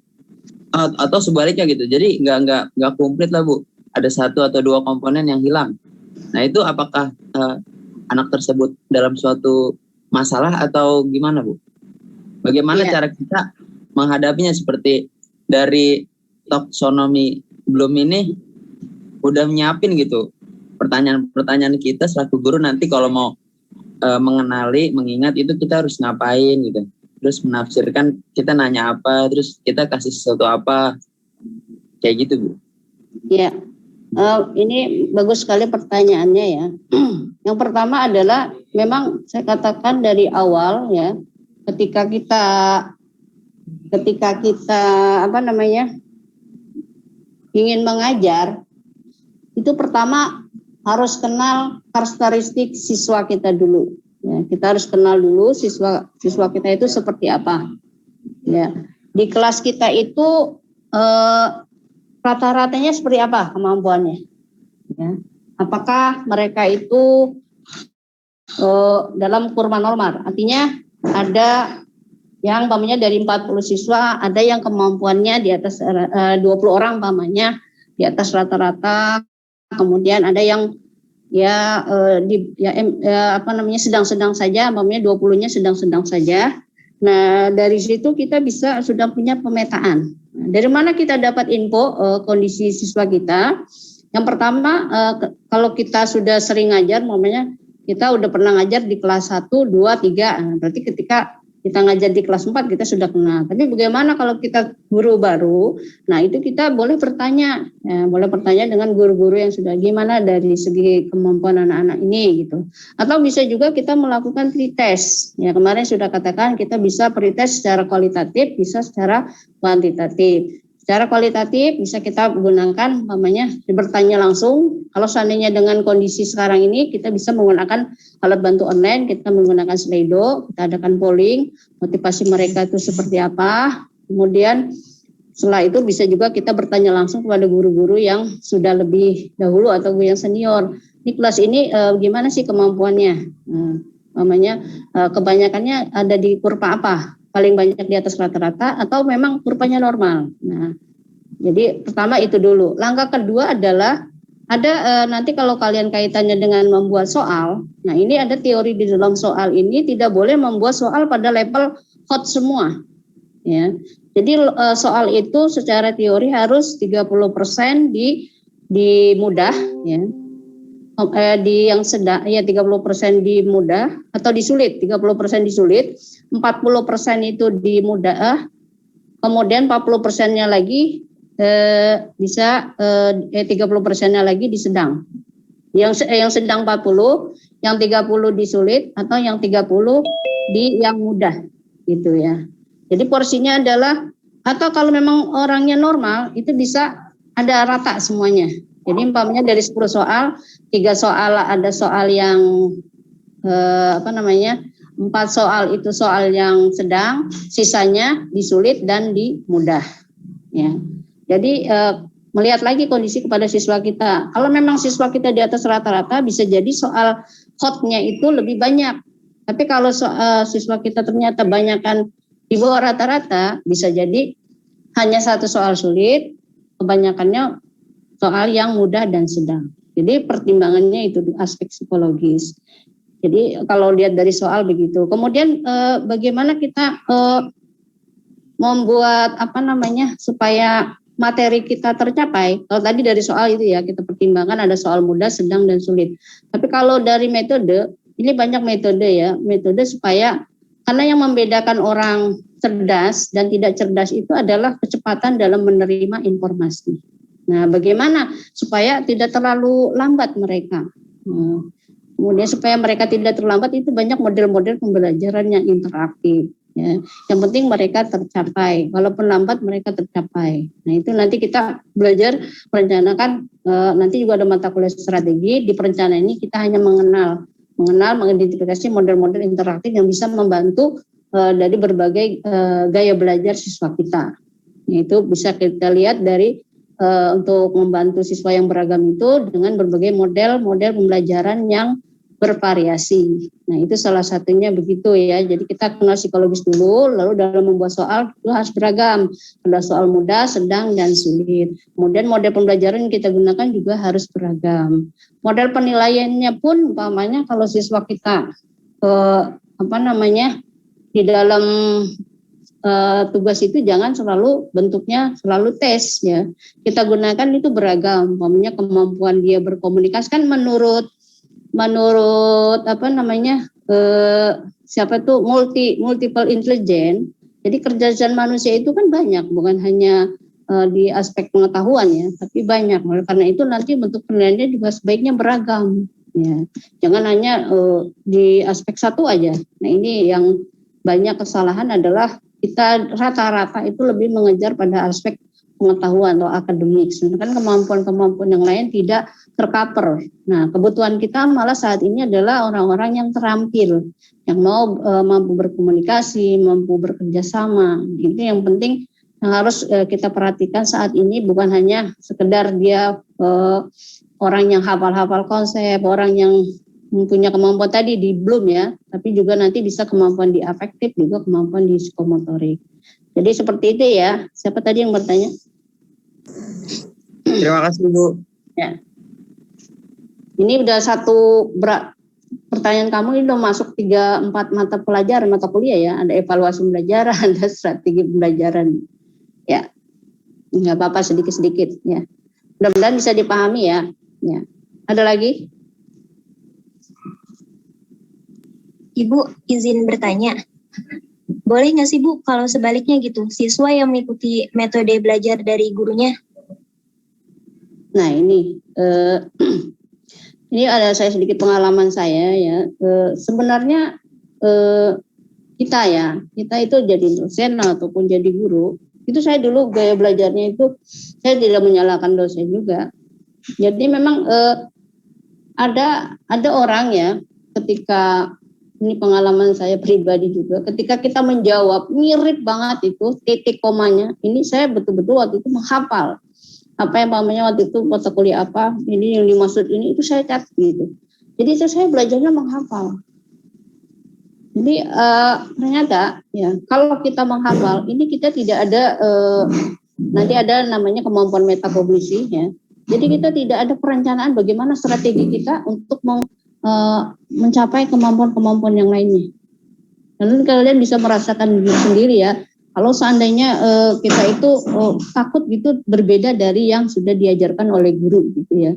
Speaker 4: atau sebaliknya gitu. Jadi nggak komplit lah, Bu. Ada satu atau dua komponen yang hilang. Nah, itu apakah anak tersebut dalam suatu masalah atau gimana, Bu? Bagaimana cara kita menghadapinya, seperti dari taksonomi belum ini udah nyiapin gitu pertanyaan-pertanyaan kita selaku guru nanti kalau mau mengenali, mengingat itu kita harus ngapain gitu. Terus menafsirkan kita nanya apa, terus kita kasih sesuatu apa, kayak gitu, Bu.
Speaker 1: Ya, ini bagus sekali pertanyaannya ya. Yang pertama adalah memang saya katakan dari awal ya, ketika kita ingin mengajar, itu pertama harus kenal karakteristik siswa kita dulu. Ya, kita harus kenal dulu siswa kita itu seperti apa. Ya, di kelas kita itu rata-ratanya seperti apa kemampuannya? Ya, apakah mereka itu dalam kurva normal? Artinya ada yang umpamanya dari 40 siswa, ada yang kemampuannya di atas 20 orang umpamanya di atas rata-rata. Kemudian ada yang sedang-sedang saja, umpamanya 20-nya sedang-sedang saja. Nah, dari situ kita sudah punya pemetaan. Nah, dari mana kita dapat info kondisi siswa kita? Yang pertama, kalau kita sudah sering ngajar, umpamanya kita udah pernah ngajar di kelas 1, 2, 3. Nah, berarti ketika kita ngajar di kelas 4 kita sudah kenal. Tapi bagaimana kalau kita guru baru? Nah, itu kita boleh bertanya, ya, boleh bertanya dengan guru-guru yang sudah gimana dari segi kemampuan anak-anak ini gitu. Atau bisa juga kita melakukan pretest. Ya, kemarin sudah katakan kita bisa pretest secara kualitatif, bisa secara kuantitatif. Secara kualitatif bisa kita gunakan bertanya langsung. Kalau seandainya dengan kondisi sekarang ini kita bisa menggunakan alat bantu online, kita menggunakan Slido, kita adakan polling, motivasi mereka itu seperti apa. Kemudian setelah itu bisa juga kita bertanya langsung kepada guru-guru yang sudah lebih dahulu atau yang senior. Di kelas ini gimana sih kemampuannya? Kebanyakannya ada di kurva apa? Paling banyak di atas rata-rata atau memang kurvanya normal. Nah, jadi pertama itu dulu. Langkah kedua adalah ada nanti kalau kalian kaitannya dengan membuat soal. Nah, ini ada teori di dalam soal ini tidak boleh membuat soal pada level hot semua. Ya. Jadi soal itu secara teori harus 30% di mudah ya. Di yang sedang ya 30% di mudah atau di sulit, 30% di sulit, 40% itu di mudah, kemudian 40%-nya lagi bisa 30%-nya lagi di sedang. Yang sedang 40, yang 30 di sulit, atau yang 30 di yang mudah gitu ya. Jadi porsinya adalah, atau kalau memang orangnya normal itu bisa ada rata semuanya. Jadi umpamanya dari 10 soal, 3 soal ada soal yang 4 soal itu soal yang sedang, sisanya di sulit dan di mudah ya. Jadi melihat lagi kondisi kepada siswa kita. Kalau memang siswa kita di atas rata-rata, bisa jadi soal hotnya itu lebih banyak. Tapi kalau siswa kita ternyata banyakkan di bawah rata-rata, bisa jadi hanya 1 soal sulit, kebanyakannya soal yang mudah dan sedang. Jadi pertimbangannya itu di aspek psikologis. Jadi kalau lihat dari soal begitu. Kemudian bagaimana kita membuat supaya materi kita tercapai. Kalau tadi dari soal itu ya, kita pertimbangkan ada soal mudah, sedang, dan sulit. Tapi kalau dari metode, ini banyak metode ya, metode supaya, karena yang membedakan orang cerdas dan tidak cerdas itu adalah kecepatan dalam menerima informasi. Nah, bagaimana supaya tidak terlalu lambat mereka. Kemudian supaya mereka tidak terlambat, itu banyak model-model pembelajaran yang interaktif. Ya, yang penting mereka tercapai, walaupun lambat mereka tercapai. Nah itu nanti kita belajar merencanakan, nanti juga ada mata kuliah strategi. Di perencanaan ini kita hanya mengenal, mengidentifikasi model-model interaktif yang bisa membantu dari berbagai gaya belajar siswa kita. Itu bisa kita lihat dari untuk membantu siswa yang beragam itu dengan berbagai model-model pembelajaran yang bervariasi. Nah itu salah satunya begitu ya. Jadi kita kenal psikologis dulu, lalu dalam membuat soal itu harus beragam. Ada soal mudah, sedang, dan sulit. Kemudian model pembelajaran yang kita gunakan juga harus beragam. Model penilaiannya pun umpamanya kalau siswa kita di dalam tugas itu jangan selalu bentuknya selalu tes ya. Kita gunakan itu beragam. Umpamanya kemampuan dia berkomunikasi kan menurut multiple intelligence. Jadi kecerdasan manusia itu kan banyak, bukan hanya di aspek pengetahuan ya, tapi banyak. Oleh karena itu nanti bentuk penilaiannya juga sebaiknya beragam ya. Jangan hanya di aspek satu aja. Nah, ini yang banyak kesalahan adalah kita rata-rata itu lebih mengejar pada aspek pengetahuan atau akademik, sedangkan kemampuan-kemampuan yang lain tidak tercover. Nah, kebutuhan kita malah saat ini adalah orang-orang yang terampil, yang mampu berkomunikasi, mampu bekerja sama. Itu yang penting yang harus kita perhatikan saat ini, bukan hanya sekedar dia orang yang hafal-hafal konsep, orang yang punya kemampuan tadi di Bloom ya, tapi juga nanti bisa kemampuan di afektif, juga kemampuan di psikomotorik. Jadi seperti itu ya. Siapa tadi yang bertanya?
Speaker 4: Terima kasih Bu.
Speaker 1: Ya. Ini udah pertanyaan kamu ini udah masuk 3-4 mata pelajaran, mata kuliah ya. Ada evaluasi pembelajaran, ada strategi pembelajaran. Ya, nggak apa-apa sedikit-sedikit ya. Mudah-mudahan bisa dipahami ya. Ya. Ada lagi?
Speaker 2: Ibu izin bertanya. Boleh nggak sih Bu kalau sebaliknya gitu, siswa yang mengikuti metode belajar dari gurunya?
Speaker 1: Nah ini ini ada saya sedikit pengalaman saya ya. Sebenarnya kita itu jadi dosen ataupun jadi guru, itu saya dulu gaya belajarnya itu saya tidak menyalahkan dosen juga. Jadi memang ada orang ya, ketika ini pengalaman saya pribadi juga, ketika kita menjawab mirip banget itu titik komanya, ini saya betul-betul waktu itu menghafal apa yang waktu itu mata kuliah apa, ini yang dimaksud ini, itu saya catat gitu. Jadi itu saya belajarnya menghafal. Jadi ternyata ya kalau kita menghafal ini kita tidak ada nanti ada namanya kemampuan metakognisi ya. Jadi kita tidak ada perencanaan bagaimana strategi kita untuk mencapai kemampuan-kemampuan yang lainnya. Lalu kalian bisa merasakan sendiri ya. Kalau seandainya kita itu takut gitu berbeda dari yang sudah diajarkan oleh guru gitu ya.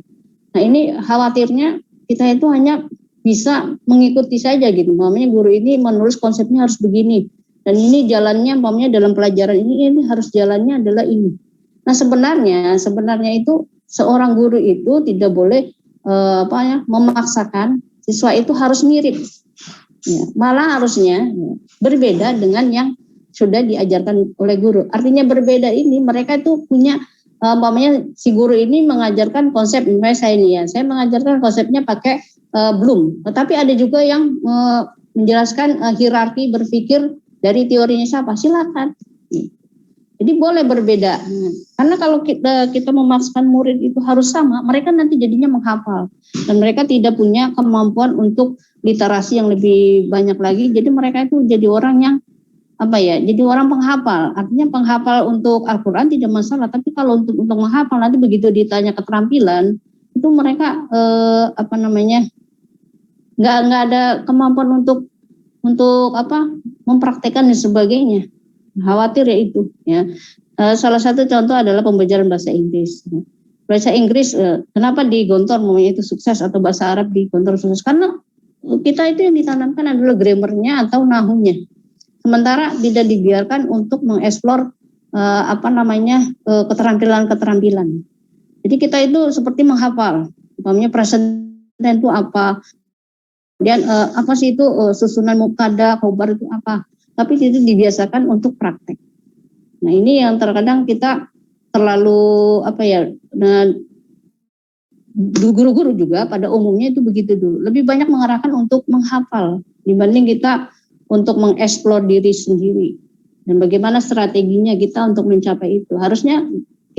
Speaker 1: Nah ini khawatirnya kita itu hanya bisa mengikuti saja gitu. Namanya guru ini menulis konsepnya harus begini. Dan ini jalannya, umpamanya dalam pelajaran ini harus jalannya adalah ini. Nah sebenarnya itu seorang guru itu tidak boleh memaksakan siswa itu harus mirip. Ya, malah harusnya berbeda dengan yang sudah diajarkan oleh guru. Artinya berbeda ini mereka itu punya umpamanya si guru ini mengajarkan konsep, misalnya saya ini ya, saya mengajarkan konsepnya pakai Bloom. Tetapi ada juga yang menjelaskan hierarki berpikir dari teorinya siapa, silakan. Jadi boleh berbeda. Karena kalau kita memaksakan murid itu harus sama, mereka nanti jadinya menghafal. Dan mereka tidak punya kemampuan untuk literasi yang lebih banyak lagi. Jadi mereka itu jadi orang yang jadi orang penghafal. Artinya penghafal untuk Al-Quran tidak masalah. Tapi kalau untuk menghafal nanti begitu ditanya keterampilan, itu mereka nggak ada kemampuan untuk mempraktekkan dan sebagainya. Khawatir ya itu ya. Salah satu contoh adalah pembelajaran bahasa Inggris. Bahasa Inggris kenapa di Gontor namanya itu sukses atau bahasa Arab di Gontor sukses? Karena kita itu yang ditanamkan adalah grammarnya atau nahunya. Sementara tidak dibiarkan untuk mengeksplor keterampilan-keterampilan. Jadi kita itu seperti menghafal. Umpamanya present itu apa? Kemudian apa sih itu susunan mubtada, khobar itu apa? Tapi itu dibiasakan untuk praktek. Nah ini yang terkadang kita terlalu guru-guru juga pada umumnya itu begitu dulu. Lebih banyak mengarahkan untuk menghafal dibanding kita untuk mengeksplor diri sendiri. Dan bagaimana strateginya kita untuk mencapai itu. Harusnya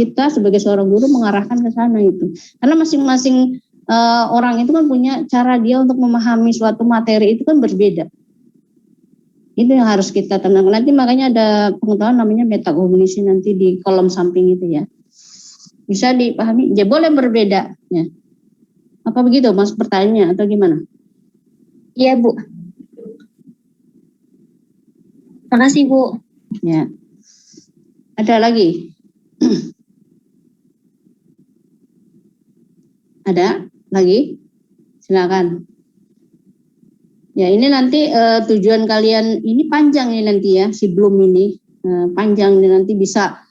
Speaker 1: kita sebagai seorang guru mengarahkan ke sana itu. Karena masing-masing orang itu kan punya cara dia untuk memahami suatu materi itu kan berbeda. Itu yang harus kita tenang. Nanti makanya ada pengetahuan namanya metakognisi nanti di kolom samping itu ya. Bisa dipahami, ya boleh berbeda. Ya. Apa begitu Mas pertanyaannya atau gimana?
Speaker 2: Iya Bu. Makasih Bu.
Speaker 1: Ya. Ada lagi? Ada lagi? Silakan. Ya ini nanti tujuan kalian ini panjang nih nanti ya si Bloom ini panjang nih nanti bisa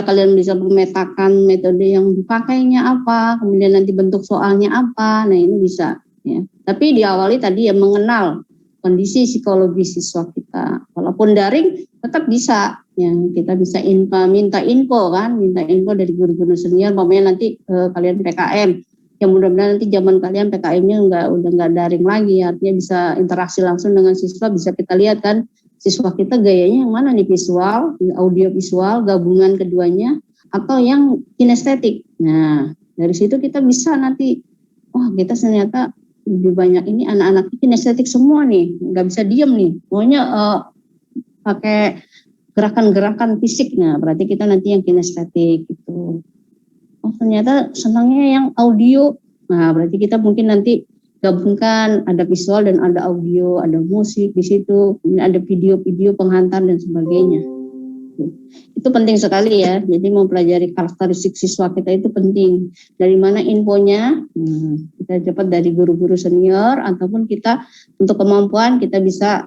Speaker 1: kalian bisa memetakan metode yang dipakainya apa, kemudian nanti bentuk soalnya apa. Nah ini bisa ya. Tapi diawali tadi ya mengenal kondisi psikologi siswa kita. Walaupun daring tetap bisa ya kita bisa minta info dari guru-guru senior. Pokoknya nanti kalian PKM. Ya mudah-mudahan nanti zaman kalian PKM-nya udah nggak daring lagi, artinya bisa interaksi langsung dengan siswa, bisa kita lihat kan siswa kita gayanya yang mana nih, visual, audio visual, gabungan keduanya, atau yang kinestetik. Nah dari situ kita bisa nanti, kita ternyata lebih banyak ini anak-anak kinestetik semua nih, nggak bisa diem nih, pokoknya pakai gerakan-gerakan fisik. Nah berarti kita nanti yang kinestetik gitu. Ternyata senangnya yang audio. Nah, berarti kita mungkin nanti gabungkan ada visual dan ada audio, ada musik di situ, kemudian ada video-video penghantar dan sebagainya. Itu penting sekali ya. Jadi mempelajari karakteristik siswa kita itu penting. Dari mana infonya? Kita dapat dari guru-guru senior ataupun kita untuk kemampuan kita bisa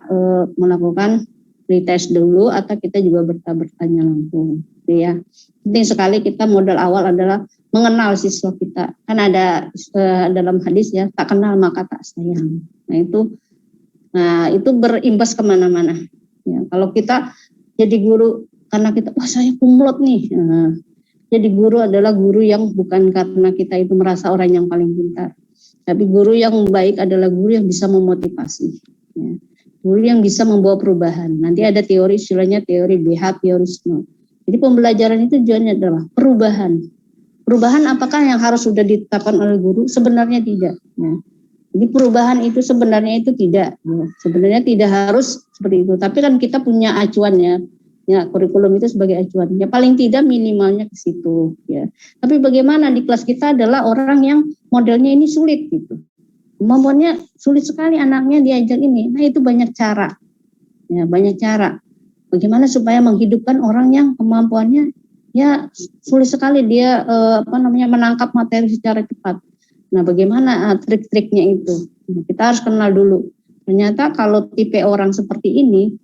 Speaker 1: melakukan retest dulu atau kita juga bertanya langsung. Ya, penting sekali kita modal awal adalah mengenal siswa kita. Kan ada dalam hadis ya, tak kenal maka tak sayang. Nah itu berimbas kemana-mana. Ya, kalau kita jadi guru karena kita saya kumlot nih. Nah, jadi guru adalah guru yang bukan karena kita itu merasa orang yang paling pintar, tapi guru yang baik adalah guru yang bisa memotivasi. Ya. Guru yang bisa membawa perubahan. Nanti ada teori istilahnya teori behaviorisme. Jadi pembelajaran itu tujuannya adalah perubahan. Perubahan apakah yang harus sudah ditetapkan oleh guru? Sebenarnya tidak. Ya. Jadi perubahan itu sebenarnya itu tidak. Ya. Sebenarnya tidak harus seperti itu. Tapi kan kita punya acuannya. Ya, kurikulum itu sebagai acuan. Ya paling tidak minimalnya ke situ. Ya. Tapi bagaimana di kelas kita adalah orang yang modelnya ini sulit gitu. Kemampuannya sulit sekali anaknya diajar ini. Nah itu banyak cara. Ya banyak cara. Bagaimana supaya menghidupkan orang yang kemampuannya ya sulit sekali dia menangkap materi secara cepat. Nah, bagaimana trik-triknya itu? Kita harus kenal dulu. Ternyata kalau tipe orang seperti ini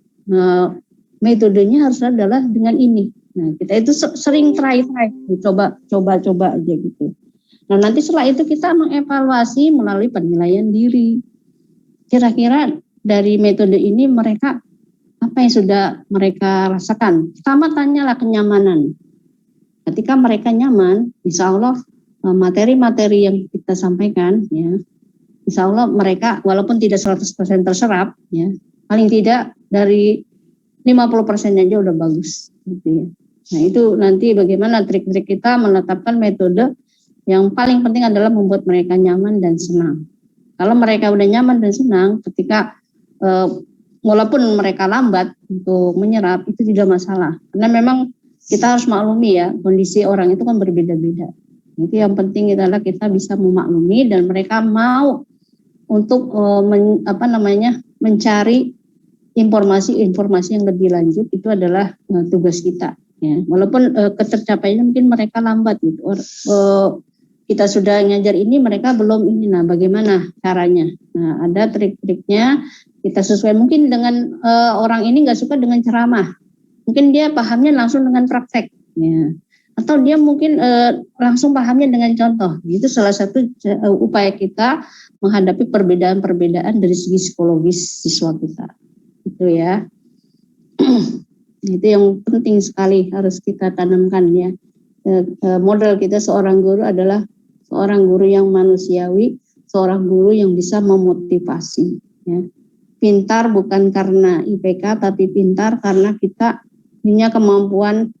Speaker 1: metodenya harus adalah dengan ini. Nah, kita itu sering try, coba aja gitu. Nah, nanti setelah itu kita mengevaluasi melalui penilaian diri. Kira-kira dari metode ini mereka apa yang sudah mereka rasakan? Pertama tanyalah kenyamanan. Ketika mereka nyaman, insya Allah materi-materi yang kita sampaikan, ya, insya Allah mereka walaupun tidak 100% terserap, ya, paling tidak dari 50% aja udah bagus. Gitu ya. Nah itu nanti bagaimana trik-trik kita menetapkan metode yang paling penting adalah membuat mereka nyaman dan senang. Kalau mereka udah nyaman dan senang, ketika walaupun mereka lambat untuk menyerap itu tidak masalah. Karena memang kita harus maklumi ya, kondisi orang itu kan berbeda-beda. Itu yang penting adalah kita bisa memaklumi dan mereka mau untuk mencari informasi-informasi yang lebih lanjut. Itu adalah tugas kita. Ya. Walaupun ketercapaiannya mungkin mereka lambat gitu. Kita sudah ngajar ini, mereka belum ini. Nah, bagaimana caranya? Nah, ada trik-triknya. Kita sesuai mungkin dengan orang ini nggak suka dengan ceramah. Mungkin dia pahamnya langsung dengan praktek, ya. Atau dia mungkin langsung pahamnya dengan contoh. Itu salah satu upaya kita menghadapi perbedaan-perbedaan dari segi psikologis siswa kita. Itu ya. Itu yang penting sekali harus kita tanamkan ya. Model kita seorang guru adalah seorang guru yang manusiawi, seorang guru yang bisa memotivasi. Ya. Pintar bukan karena IPK, tapi pintar karena kita punya kemampuan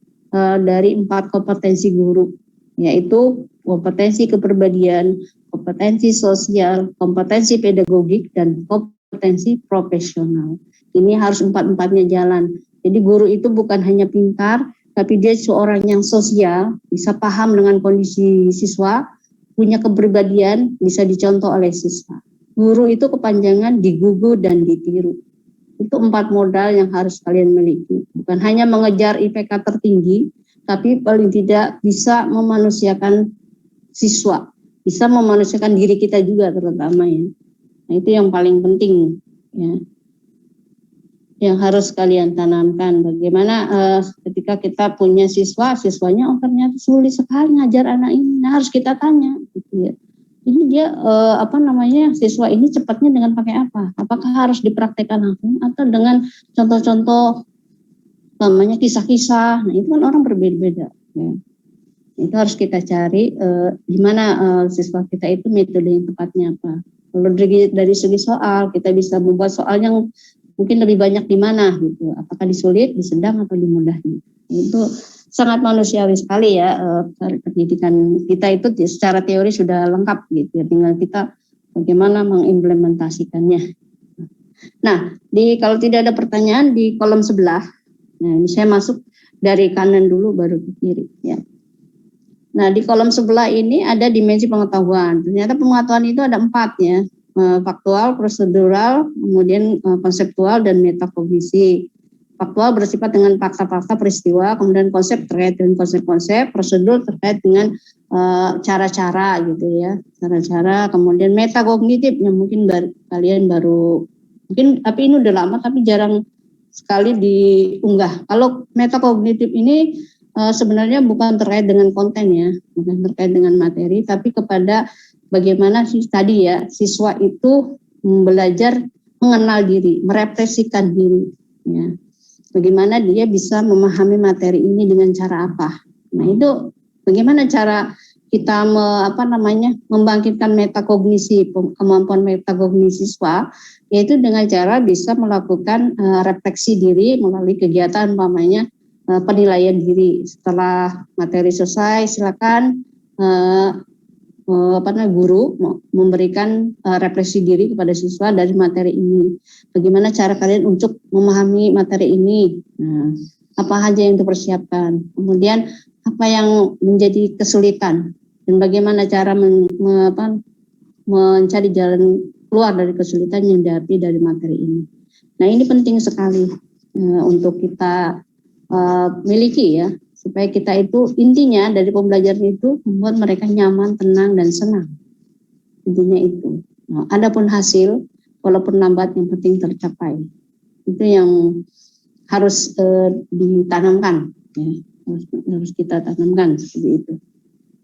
Speaker 1: dari 4 kompetensi guru, yaitu kompetensi kepribadian, kompetensi sosial, kompetensi pedagogik, dan kompetensi profesional. Ini harus 4-4-nya jalan. Jadi guru itu bukan hanya pintar, tapi dia seorang yang sosial, bisa paham dengan kondisi siswa, punya kepribadian, bisa dicontoh oleh siswa. Guru itu kepanjangan digugu dan ditiru. Itu 4 modal yang harus kalian miliki. Bukan hanya mengejar IPK tertinggi, tapi paling tidak bisa memanusiakan siswa, bisa memanusiakan diri kita juga terutama ya. Nah, itu yang paling penting ya. Yang harus kalian tanamkan. Bagaimana ketika kita punya siswanya ternyata sulit sekali ngajar anak ini. Nah, harus kita tanya gitu ya. Ini dia siswa ini cepatnya dengan pakai apa? Apakah harus dipraktekkan langsung atau dengan contoh-contoh namanya kisah-kisah? Nah itu kan orang berbeda-beda. Ya. Itu harus kita cari di mana siswa kita itu metode yang tepatnya apa. Kalau dari segi soal kita bisa membuat soal yang mungkin lebih banyak di mana gitu. Apakah di sulit, di sedang atau di mudah? Itu sangat manusiawi sekali ya. Pendidikan kita itu secara teori sudah lengkap gitu ya, tinggal kita bagaimana mengimplementasikannya. Nah, kalau tidak ada pertanyaan di kolom sebelah, nah ini saya masuk dari kanan dulu baru ke kiri ya. Nah, di kolom sebelah ini ada dimensi pengetahuan. Ternyata pengetahuan itu ada 4 ya, faktual, prosedural, kemudian konseptual dan metakognisi. Faktual bersifat dengan fakta-fakta peristiwa, kemudian konsep terkait dengan konsep-konsep, prosedur terkait dengan cara-cara gitu ya, cara-cara, kemudian metakognitif yang mungkin kalian baru, mungkin tapi ini udah lama tapi jarang sekali diunggah. Kalau metakognitif ini sebenarnya bukan terkait dengan konten ya, bukan terkait dengan materi, tapi kepada bagaimana tadi ya, siswa itu belajar mengenal diri, merefleksikan diri ya. Bagaimana dia bisa memahami materi ini dengan cara apa. Nah itu bagaimana cara kita membangkitkan metakognisi, kemampuan metakognisi siswa, yaitu dengan cara bisa melakukan refleksi diri melalui kegiatan umpamanya penilaian diri. Setelah materi selesai silakan guru memberikan refleksi diri kepada siswa dari materi ini. Bagaimana cara kalian untuk memahami materi ini? Nah, apa saja yang dipersiapkan? Kemudian apa yang menjadi kesulitan dan bagaimana cara mencari jalan keluar dari kesulitan yang dihadapi dari materi ini. Nah, ini penting sekali untuk kita miliki ya. Supaya kita itu intinya dari pembelajaran itu membuat mereka nyaman, tenang, dan senang. Intinya itu. Nah, adapun hasil, walaupun lambat yang penting tercapai. Itu yang harus ditanamkan, ya, harus kita tanamkan seperti itu.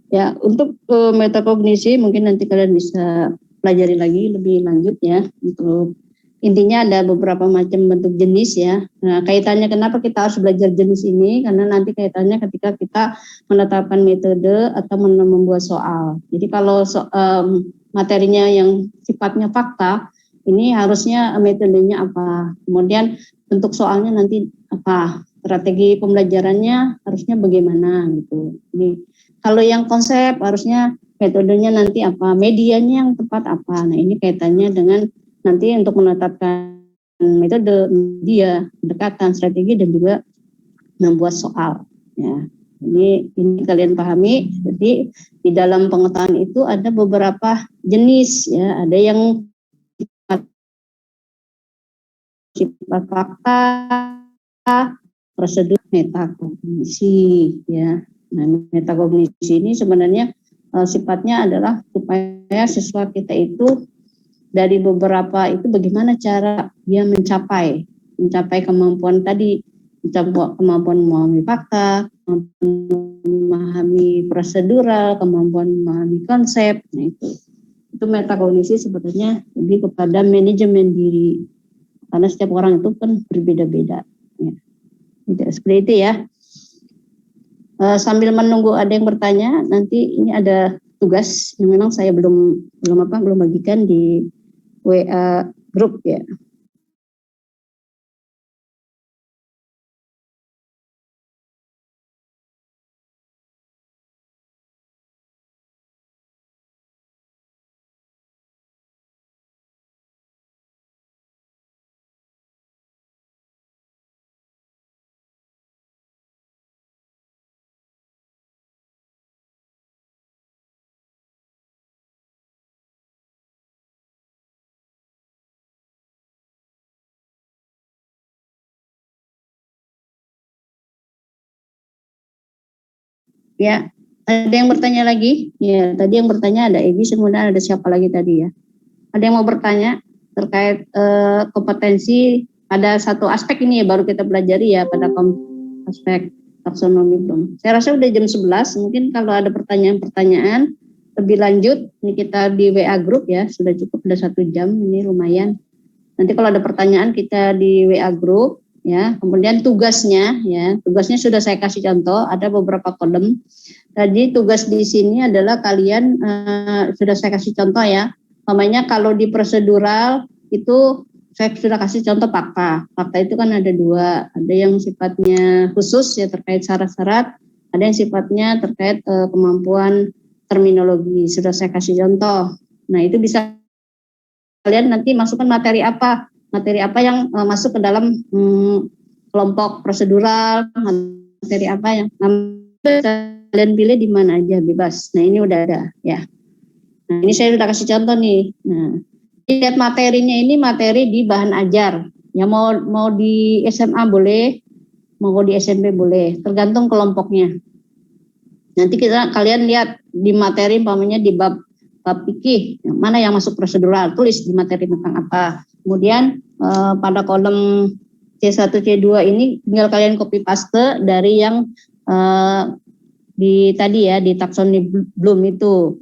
Speaker 1: Ya, untuk metakognisi mungkin nanti kalian bisa pelajari lagi lebih lanjut ya. Untuk intinya ada beberapa macam bentuk jenis ya. Nah, kaitannya kenapa kita harus belajar jenis ini? Karena nanti kaitannya ketika kita menetapkan metode atau membuat soal. Jadi kalau materinya yang sifatnya fakta, ini harusnya metodenya apa? Kemudian bentuk soalnya nanti apa? Strategi pembelajarannya harusnya bagaimana gitu. Ini kalau yang konsep harusnya metodenya nanti apa? Medianya yang tepat apa? Nah, ini kaitannya dengan nanti untuk menetapkan metode, media, pendekatan, strategi, dan juga membuat soal. Ya, ini kalian pahami. Jadi di dalam pengetahuan itu ada beberapa jenis. Ya, ada yang sifat fakta, prosedur, metakognisi. Ya, nah metakognisi ini sebenarnya sifatnya adalah supaya siswa kita itu dari beberapa itu bagaimana cara dia mencapai kemampuan tadi, kemampuan memahami fakta, kemampuan memahami prosedural, kemampuan memahami konsep. Nah, itu metakognisi sebetulnya lebih kepada manajemen diri, karena setiap orang itu kan berbeda-beda. Ya. Seperti itu ya. Sambil menunggu ada yang bertanya, nanti ini ada tugas yang memang saya belum bagikan di WA grup ya. Ya, ada yang bertanya lagi? Ya, tadi yang bertanya ada Ebi, kemudian ada siapa lagi tadi ya? Ada yang mau bertanya terkait kompetensi pada satu aspek ini ya, baru kita pelajari ya pada aspek taksonomi belum. Saya rasa udah jam 11, mungkin kalau ada pertanyaan-pertanyaan lebih lanjut, ini kita di WA grup ya, sudah cukup, udah 1 jam, ini lumayan. Nanti kalau ada pertanyaan kita di WA grup ya. Kemudian tugasnya sudah saya kasih contoh, ada beberapa kolom. Tadi tugas di sini adalah kalian sudah saya kasih contoh ya. Namanya kalau di prosedural itu saya sudah kasih contoh fakta. Fakta itu kan ada 2, ada yang sifatnya khusus ya terkait syarat-syarat, ada yang sifatnya terkait kemampuan terminologi. Sudah saya kasih contoh. Nah, itu bisa kalian nanti masukkan materi apa yang masuk ke dalam kelompok prosedural, materi apa yang kalian pilih di mana aja, bebas. Nah, ini udah ada ya. Nah, ini saya sudah kasih contoh nih. Nah, lihat materinya, ini materi di bahan ajar. Ya, mau di SMA boleh, mau di SMP boleh, tergantung kelompoknya. Nanti kalian lihat di materi umpamanya di bab fikih, mana yang masuk prosedural, tulis di materi tentang apa. Kemudian pada kolom C1, C2 ini tinggal kalian copy paste dari yang di tadi ya, di taksonomi Bloom itu.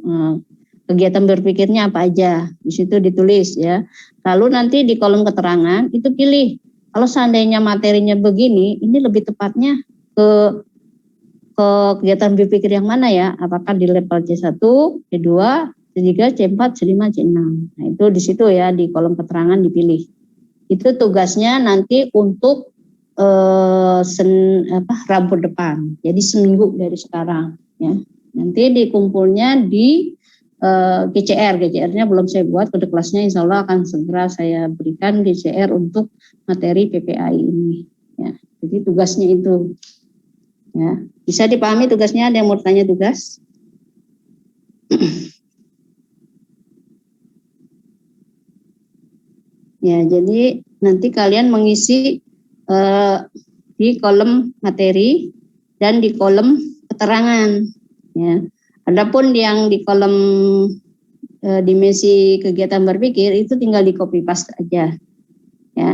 Speaker 1: Kegiatan berpikirnya apa aja, di situ ditulis ya. Lalu nanti di kolom keterangan itu pilih, kalau seandainya materinya begini, ini lebih tepatnya ke kegiatan berpikir yang mana ya, apakah di level C1, C2, C3, C4, C5, C6. Nah, itu di situ ya, di kolom keterangan dipilih. Itu tugasnya nanti untuk Rabu depan, jadi seminggu dari sekarang ya. Nanti dikumpulnya di GCR-nya belum saya buat, kode kelasnya insya Allah akan segera saya berikan GCR untuk materi PPAI ini ya. Jadi tugasnya itu ya, bisa dipahami tugasnya. Ada yang mau tanya tugas? Ya, jadi nanti kalian mengisi di kolom materi dan di kolom keterangan ya. Adapun yang di kolom dimensi kegiatan berpikir itu tinggal di copy paste aja ya.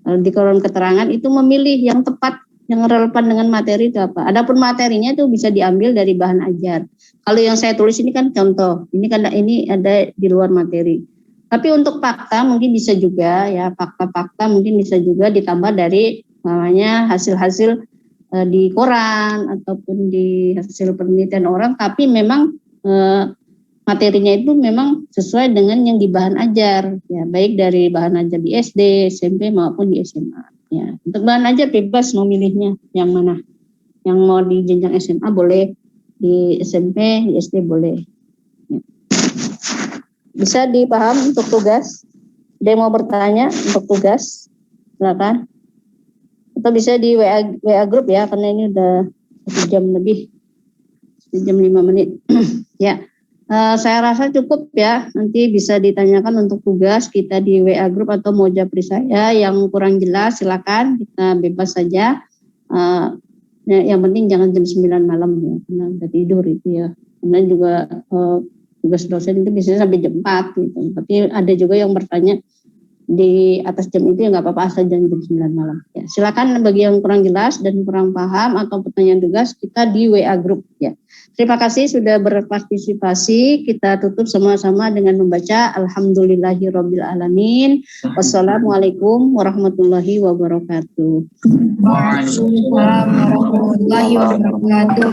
Speaker 1: Kalau di kolom keterangan itu memilih yang tepat, yang relevan dengan materi itu apa. Adapun materinya itu bisa diambil dari bahan ajar. Kalau yang saya tulis ini kan contoh, ini ada di luar materi. Tapi untuk fakta mungkin bisa juga ya, fakta-fakta mungkin bisa juga ditambah dari namanya hasil-hasil di koran ataupun di hasil penelitian orang, tapi memang materinya itu memang sesuai dengan yang di bahan ajar, ya baik dari bahan ajar di SD, SMP maupun di SMA. Ya, untuk bahan ajar bebas mau milihnya yang mana, yang mau di jenjang SMA boleh, di SMP, di SD boleh. Ya. Bisa dipaham untuk tugas? Ada yang mau bertanya untuk tugas? Silakan. Atau bisa di WA grup ya, karena ini udah 1 jam lebih, 1 jam 5 menit. Ya. Saya rasa cukup ya, nanti bisa ditanyakan untuk tugas kita di WA Group atau mau japri saya. Yang kurang jelas silakan, kita bebas saja. Yang penting jangan jam 9 malam ya, karena udah tidur itu ya. Karena juga tugas dosen itu biasanya sampai jam 4 gitu. Tapi ada juga yang bertanya di atas jam itu ya nggak apa-apa, asal jam 9 malam. Ya, silakan bagi yang kurang jelas dan kurang paham atau pertanyaan tugas kita di WA Group ya. Terima kasih sudah berpartisipasi. Kita tutup sama-sama dengan membaca Alhamdulillahirabbil alamin. Wassalamualaikum warahmatullahi wabarakatuh.
Speaker 3: Waalaikumsalam warahmatullahi wabarakatuh.